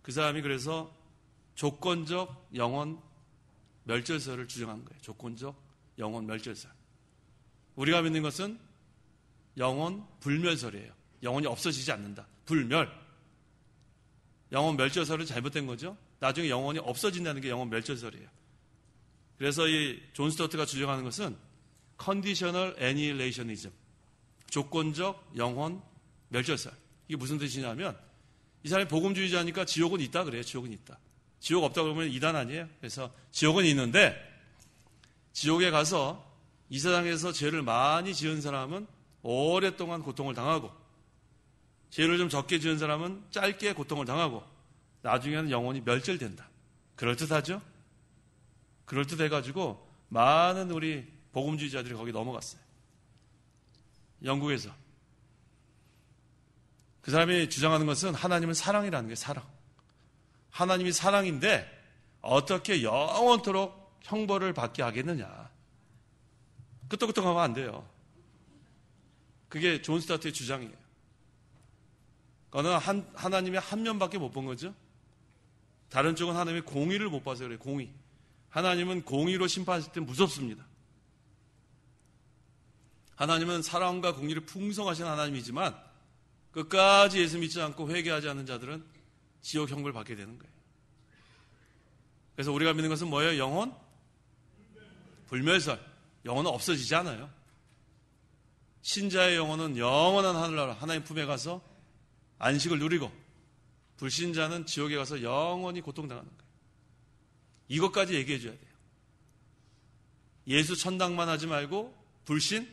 그 사람이 그래서 조건적 영원 멸절설을 주장한 거예요. 조건적 영원 멸절설. 우리가 믿는 것은 영원 불멸설이에요. 영원히 없어지지 않는다. 불멸. 영원 멸절설은 잘못된 거죠. 나중에 영원히 없어진다는 게 영원 멸절설이에요. 그래서 이 존 스타트가 주장하는 것은 컨디셔널 애니힐레이셔니즘. 조건적 영원 멸절설. 이게 무슨 뜻이냐면 이 사람이 복음주의자니까 지옥은 있다 그래요. 지옥은 있다. 지옥 없다 그러면 이단 아니에요. 그래서 지옥은 있는데 지옥에 가서 이 세상에서 죄를 많이 지은 사람은 오랫동안 고통을 당하고 죄를 좀 적게 지은 사람은 짧게 고통을 당하고 나중에는 영원히 멸절된다. 그럴듯하죠? 그럴듯해가지고 많은 우리 복음주의자들이 거기 넘어갔어요. 영국에서. 그 사람이 주장하는 것은 하나님은 사랑이라는 게 사랑. 하나님이 사랑인데 어떻게 영원토록 형벌을 받게 하겠느냐. 끄떡끄떡 하면 안 돼요. 그게 존 스타트의 주장이에요. 그거는 하나님이 한 면밖에 못 본 거죠. 다른 쪽은 하나님의 공의를 못 봐서 그래요. 공의. 하나님은 공의로 심판하실 때 무섭습니다. 하나님은 사랑과 공의를 풍성하신 하나님이지만 끝까지 예수 믿지 않고 회개하지 않는 자들은 지옥 형벌을 받게 되는 거예요. 그래서 우리가 믿는 것은 뭐예요? 영혼? 불멸설. 영혼은 없어지지 않아요. 신자의 영혼은 영원한 하늘나라 하나님 품에 가서 안식을 누리고 불신자는 지옥에 가서 영원히 고통당하는 거예요. 이것까지 얘기해 줘야 돼요. 예수 천당만 하지 말고 불신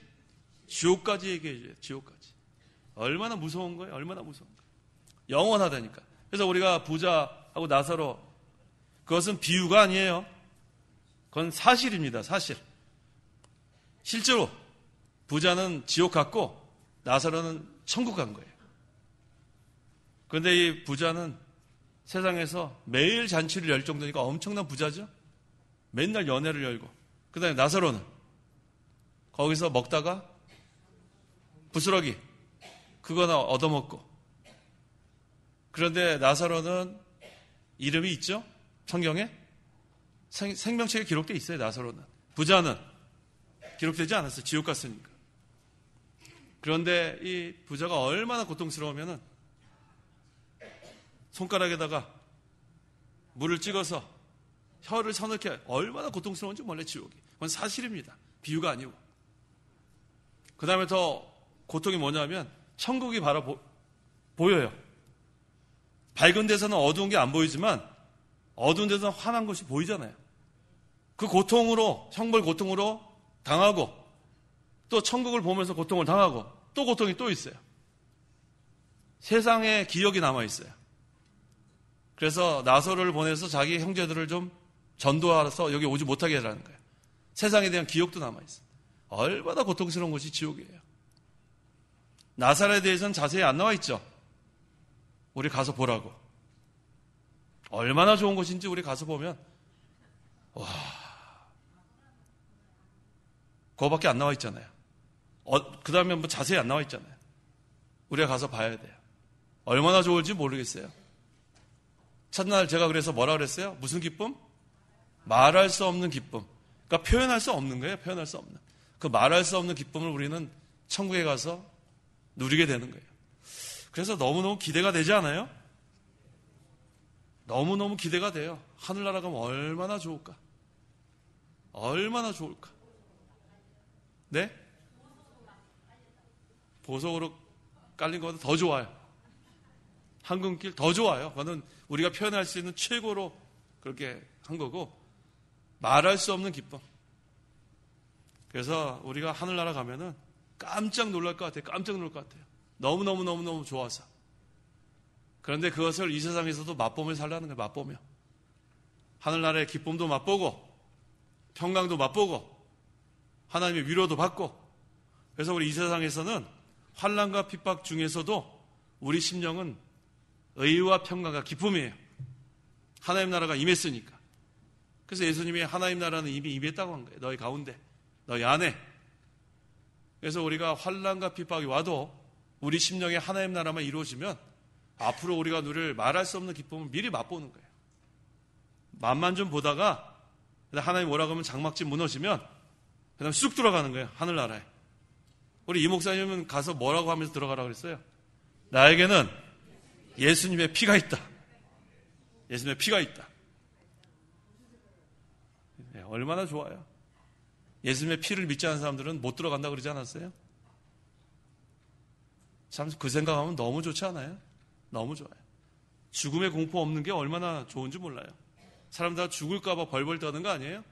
지옥까지 얘기해 줘요. 지옥까지. 얼마나 무서운 거예요? 얼마나 무서운 거예요? 영원하다니까. 그래서 우리가 부자하고 나사로 그것은 비유가 아니에요. 그건 사실입니다. 사실. 실제로 부자는 지옥 갔고 나사로는 천국 간 거예요. 그런데 이 부자는 세상에서 매일 잔치를 열 정도니까 엄청난 부자죠. 맨날 연회를 열고. 그 다음에 나사로는 거기서 먹다가 부스러기 그거나 얻어먹고. 그런데 나사로는 이름이 있죠? 성경에? 생명책에 기록되어 있어요. 나사로는. 부자는 기록되지 않았어요. 지옥 갔으니까. 그런데 이 부자가 얼마나 고통스러우면은 손가락에다가 물을 찍어서 혀를 서늘게 얼마나 고통스러운지 몰래 지옥이. 그건 사실입니다. 비유가 아니고. 그 다음에 더 고통이 뭐냐면 천국이 바로 보여요. 밝은 데서는 어두운 게 안 보이지만 어두운 데서는 환한 것이 보이잖아요. 그 고통으로 형벌 고통으로 당하고 또 천국을 보면서 고통을 당하고 또 고통이 또 있어요. 세상에 기억이 남아있어요. 그래서 나사로를 보내서 자기 형제들을 좀 전도하라서 여기 오지 못하게 해라는 거예요. 세상에 대한 기억도 남아있어요. 얼마나 고통스러운 것이 지옥이에요. 나사로에 대해서는 자세히 안 나와 있죠. 우리 가서 보라고. 얼마나 좋은 것인지 우리 가서 보면 와, 그거밖에 안 나와 있잖아요. 그 다음에 뭐 자세히 안 나와 있잖아요. 우리가 가서 봐야 돼요. 얼마나 좋을지 모르겠어요. 첫날 제가 그래서 뭐라 그랬어요? 무슨 기쁨? 말할 수 없는 기쁨. 그러니까 표현할 수 없는 거예요. 표현할 수 없는. 그 말할 수 없는 기쁨을 우리는 천국에 가서 누리게 되는 거예요. 그래서 너무너무 기대가 되지 않아요? 너무너무 기대가 돼요. 하늘나라 가면 얼마나 좋을까? 얼마나 좋을까? 네? 보석으로 깔린 것보다 더 좋아요. 황금길 더 좋아요. 그거는 우리가 표현할 수 있는 최고로 그렇게 한 거고, 말할 수 없는 기쁨. 그래서 우리가 하늘나라 가면은 깜짝 놀랄 것 같아요. 깜짝 놀랄 것 같아요. 너무너무 좋아서. 그런데 그것을 이 세상에서도 맛보며 살라는 거예요. 맛보며. 하늘나라의 기쁨도 맛보고, 평강도 맛보고, 하나님의 위로도 받고. 그래서 우리 이 세상에서는 환난과 핍박 중에서도 우리 심령은 의와 평강과 기쁨이에요. 하나님 나라가 임했으니까. 그래서 예수님이 하나님 나라는 이미 임했다고 한 거예요. 너희 가운데, 너희 안에. 그래서 우리가 환난과 핍박이 와도 우리 심령에 하나님 나라만 이루어지면 앞으로 우리가 누릴 말할 수 없는 기쁨을 미리 맛보는 거예요. 맛만 좀 보다가 하나님 뭐라고 하면 장막집 무너지면 그 다음에 쑥 들어가는 거예요. 하늘나라에. 우리 이 목사님은 가서 뭐라고 하면서 들어가라고 그랬어요? 나에게는 예수님의 피가 있다. 예수님의 피가 있다. 네, 얼마나 좋아요. 예수님의 피를 믿지 않는 사람들은 못 들어간다 그러지 않았어요? 참 그 생각하면 너무 좋지 않아요? 너무 좋아요. 죽음의 공포 없는 게 얼마나 좋은지 몰라요. 사람 다 죽을까 봐 벌벌 떠는 거 아니에요?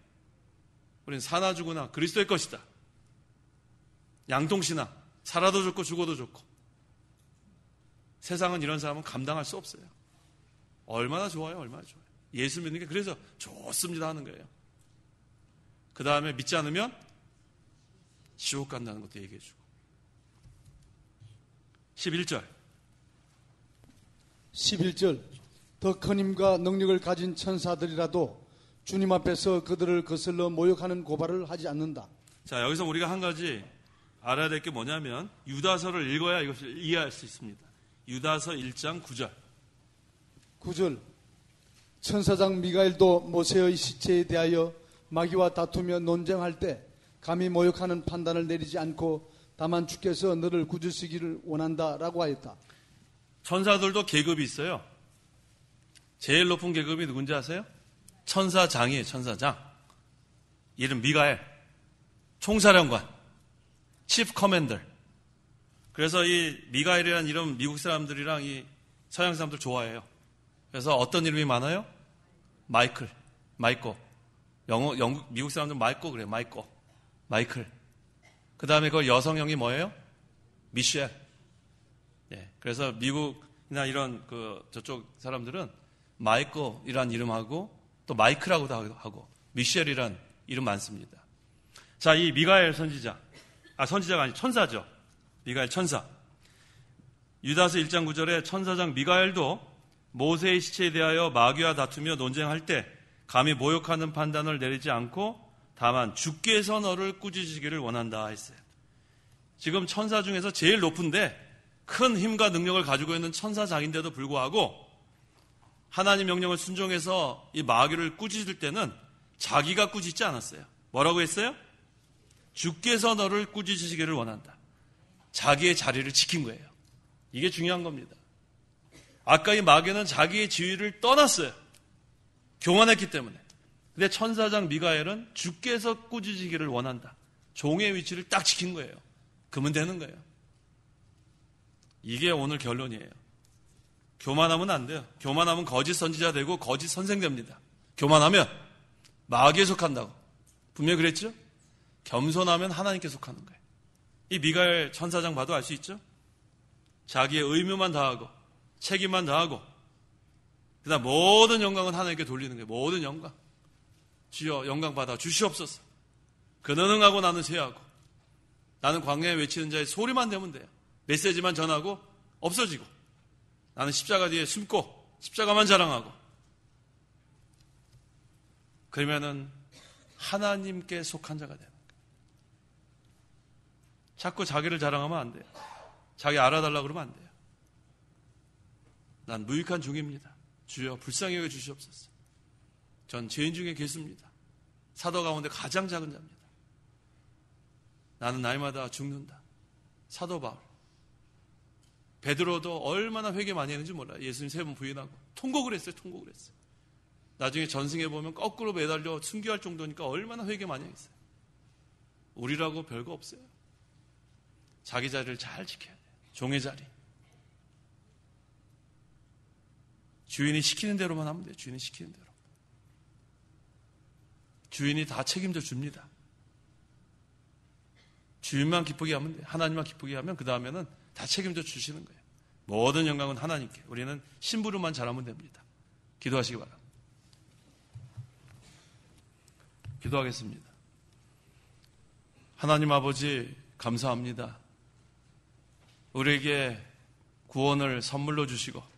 우리는 사나 죽으나 그리스도의 것이다. 양통신앙. 살아도 좋고 죽어도 좋고. 세상은 이런 사람은 감당할 수 없어요. 얼마나 좋아요. 얼마나 좋아요. 예수 믿는 게 그래서 좋습니다 하는 거예요. 그 다음에 믿지 않으면 지옥 간다는 것도 얘기해 주고. 11절. 11절. 더 큰 힘과 능력을 가진 천사들이라도 주님 앞에서 그들을 거슬러 모욕하는 고발을 하지 않는다. 자, 여기서 우리가 한 가지 알아야 될 게 뭐냐면 유다서를 읽어야 이것을 이해할 수 있습니다. 유다서 1장 9절. 9절. 천사장 미가엘도 모세의 시체에 대하여 마귀와 다투며 논쟁할 때 감히 모욕하는 판단을 내리지 않고 다만 주께서 너를 꾸짖으시기를 원한다라고 하였다. 천사들도 계급이 있어요. 제일 높은 계급이 누군지 아세요? 천사장이에요. 천사장. 이름 미가엘. 총사령관. 치프 커맨더. 그래서 이 미가엘이라는 이름 미국 사람들이랑 이 서양 사람들 좋아해요. 그래서 어떤 이름이 많아요? 마이클, 마이코. 미국 사람들은 마이코 그래요. 마이클. 그 다음에 그 여성형이 뭐예요? 미셸. 예. 그래서 미국이나 이런 저쪽 사람들은 마이코이란 이름하고 또 마이클하고도 하고 미셸이란 이름 많습니다. 자, 이 미가엘 선지자. 선지자가 아니 천사죠. 미가엘 천사. 유다서 1장 9절에 천사장 미가엘도 모세의 시체에 대하여 마귀와 다투며 논쟁할 때 감히 모욕하는 판단을 내리지 않고 다만 주께서 너를 꾸짖으시기를 원한다 했어요. 지금 천사 중에서 제일 높은데 큰 힘과 능력을 가지고 있는 천사장인데도 불구하고 하나님 명령을 순종해서 이 마귀를 꾸짖을 때는 자기가 꾸짖지 않았어요. 뭐라고 했어요? 주께서 너를 꾸짖으시기를 원한다. 자기의 자리를 지킨 거예요. 이게 중요한 겁니다. 아까 이 마귀는 자기의 지위를 떠났어요. 교만했기 때문에. 근데 천사장 미가엘은 주께서 꾸짖으시기를 원한다. 종의 위치를 딱 지킨 거예요. 그러면 되는 거예요. 이게 오늘 결론이에요. 교만하면 안 돼요. 교만하면 거짓 선지자 되고 거짓 선생 됩니다. 교만하면 마귀에 속한다고. 분명히 그랬죠? 겸손하면 하나님께 속하는 거예요. 이 미가엘 천사장 봐도 알 수 있죠? 자기의 의무만 다하고 책임만 다하고 그다음 모든 영광은 하나님께 돌리는 거예요. 모든 영광. 주여 영광 받아 주시옵소서. 그는 응하고 나는 쇠하고 나는 광야에 외치는 자의 소리만 되면 돼요. 메시지만 전하고 없어지고 나는 십자가 뒤에 숨고 십자가만 자랑하고 그러면은 하나님께 속한 자가 되는 거예요. 자꾸 자기를 자랑하면 안 돼요. 자기 알아달라고 그러면 안 돼요. 난 무익한 종입니다. 주여 불쌍히 여겨 주시옵소서. 전 죄인 중에 괴수입니다. 사도 가운데 가장 작은 자입니다. 나는 날마다 죽는다. 사도 바울. 베드로도 얼마나 회개 많이 했는지 몰라요. 예수님 3번 부인하고 통곡을 했어요. 나중에 전승에 보면 거꾸로 매달려 순교할 정도니까 얼마나 회개 많이 했어요. 우리라고 별거 없어요. 자기 자리를 잘 지켜야 돼요. 종의 자리. 주인이 시키는 대로만 하면 돼요. 주인이 시키는 대로. 주인이 다 책임져 줍니다. 주인만 기쁘게 하면 돼요. 하나님만 기쁘게 하면 그 다음에는 다 책임져 주시는 거예요. 모든 영광은 하나님께. 우리는 심부름만 잘하면 됩니다. 기도하시기 바랍니다. 기도하겠습니다. 하나님 아버지 감사합니다. 우리에게 구원을 선물로 주시고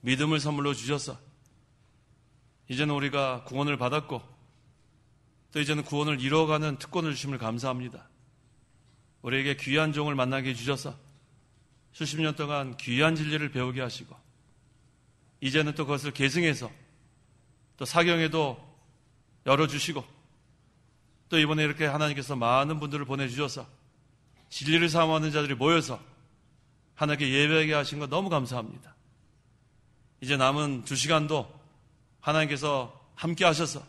믿음을 선물로 주셔서 이제는 우리가 구원을 받았고 또 이제는 구원을 이루어가는 특권을 주심을 감사합니다. 우리에게 귀한 종을 만나게 해주셔서 수십 년 동안 귀한 진리를 배우게 하시고 이제는 또 그것을 계승해서 또 사경에도 열어주시고 또 이번에 이렇게 하나님께서 많은 분들을 보내주셔서 진리를 사모하는 자들이 모여서 하나님께 예배하게 하신 것 너무 감사합니다. 이제 남은 2시간도 하나님께서 함께 하셔서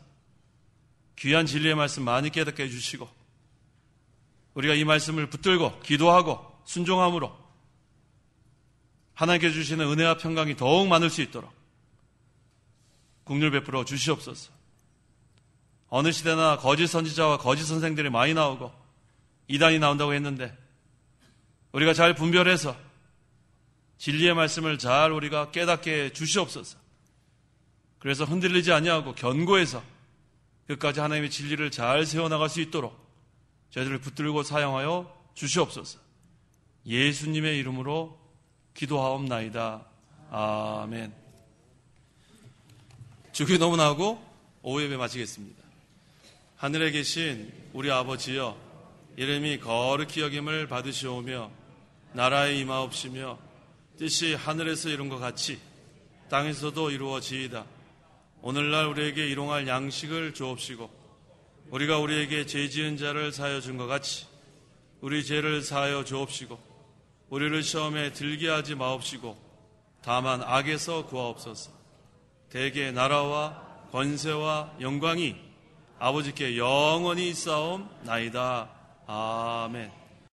귀한 진리의 말씀 많이 깨닫게 해주시고 우리가 이 말씀을 붙들고 기도하고 순종함으로 하나님께 주시는 은혜와 평강이 더욱 많을 수 있도록 국률 베풀어 주시옵소서. 어느 시대나 거짓 선지자와 거짓 선생들이 많이 나오고 이단이 나온다고 했는데 우리가 잘 분별해서 진리의 말씀을 잘 우리가 깨닫게 주시옵소서. 그래서 흔들리지 아니하고 견고해서 끝까지 하나님의 진리를 잘 세워나갈 수 있도록 저희들을 붙들고 사용하여 주시옵소서. 예수님의 이름으로 기도하옵나이다. 아멘. 주기 너무나하고 오후 예배 마치겠습니다. 하늘에 계신 우리 아버지여, 이름이 거룩히 여김을 받으시오며 나라에 임하옵시며 뜻이 하늘에서 이룬 것 같이 땅에서도 이루어지이다. 오늘날 우리에게 일용할 양식을 주옵시고 우리가 우리에게 죄 지은 자를 사하여 준 것 같이 우리 죄를 사하여 주옵시고 우리를 시험에 들게 하지 마옵시고 다만 악에서 구하옵소서. 대개 나라와 권세와 영광이 아버지께 영원히 있사옵나이다. 아멘.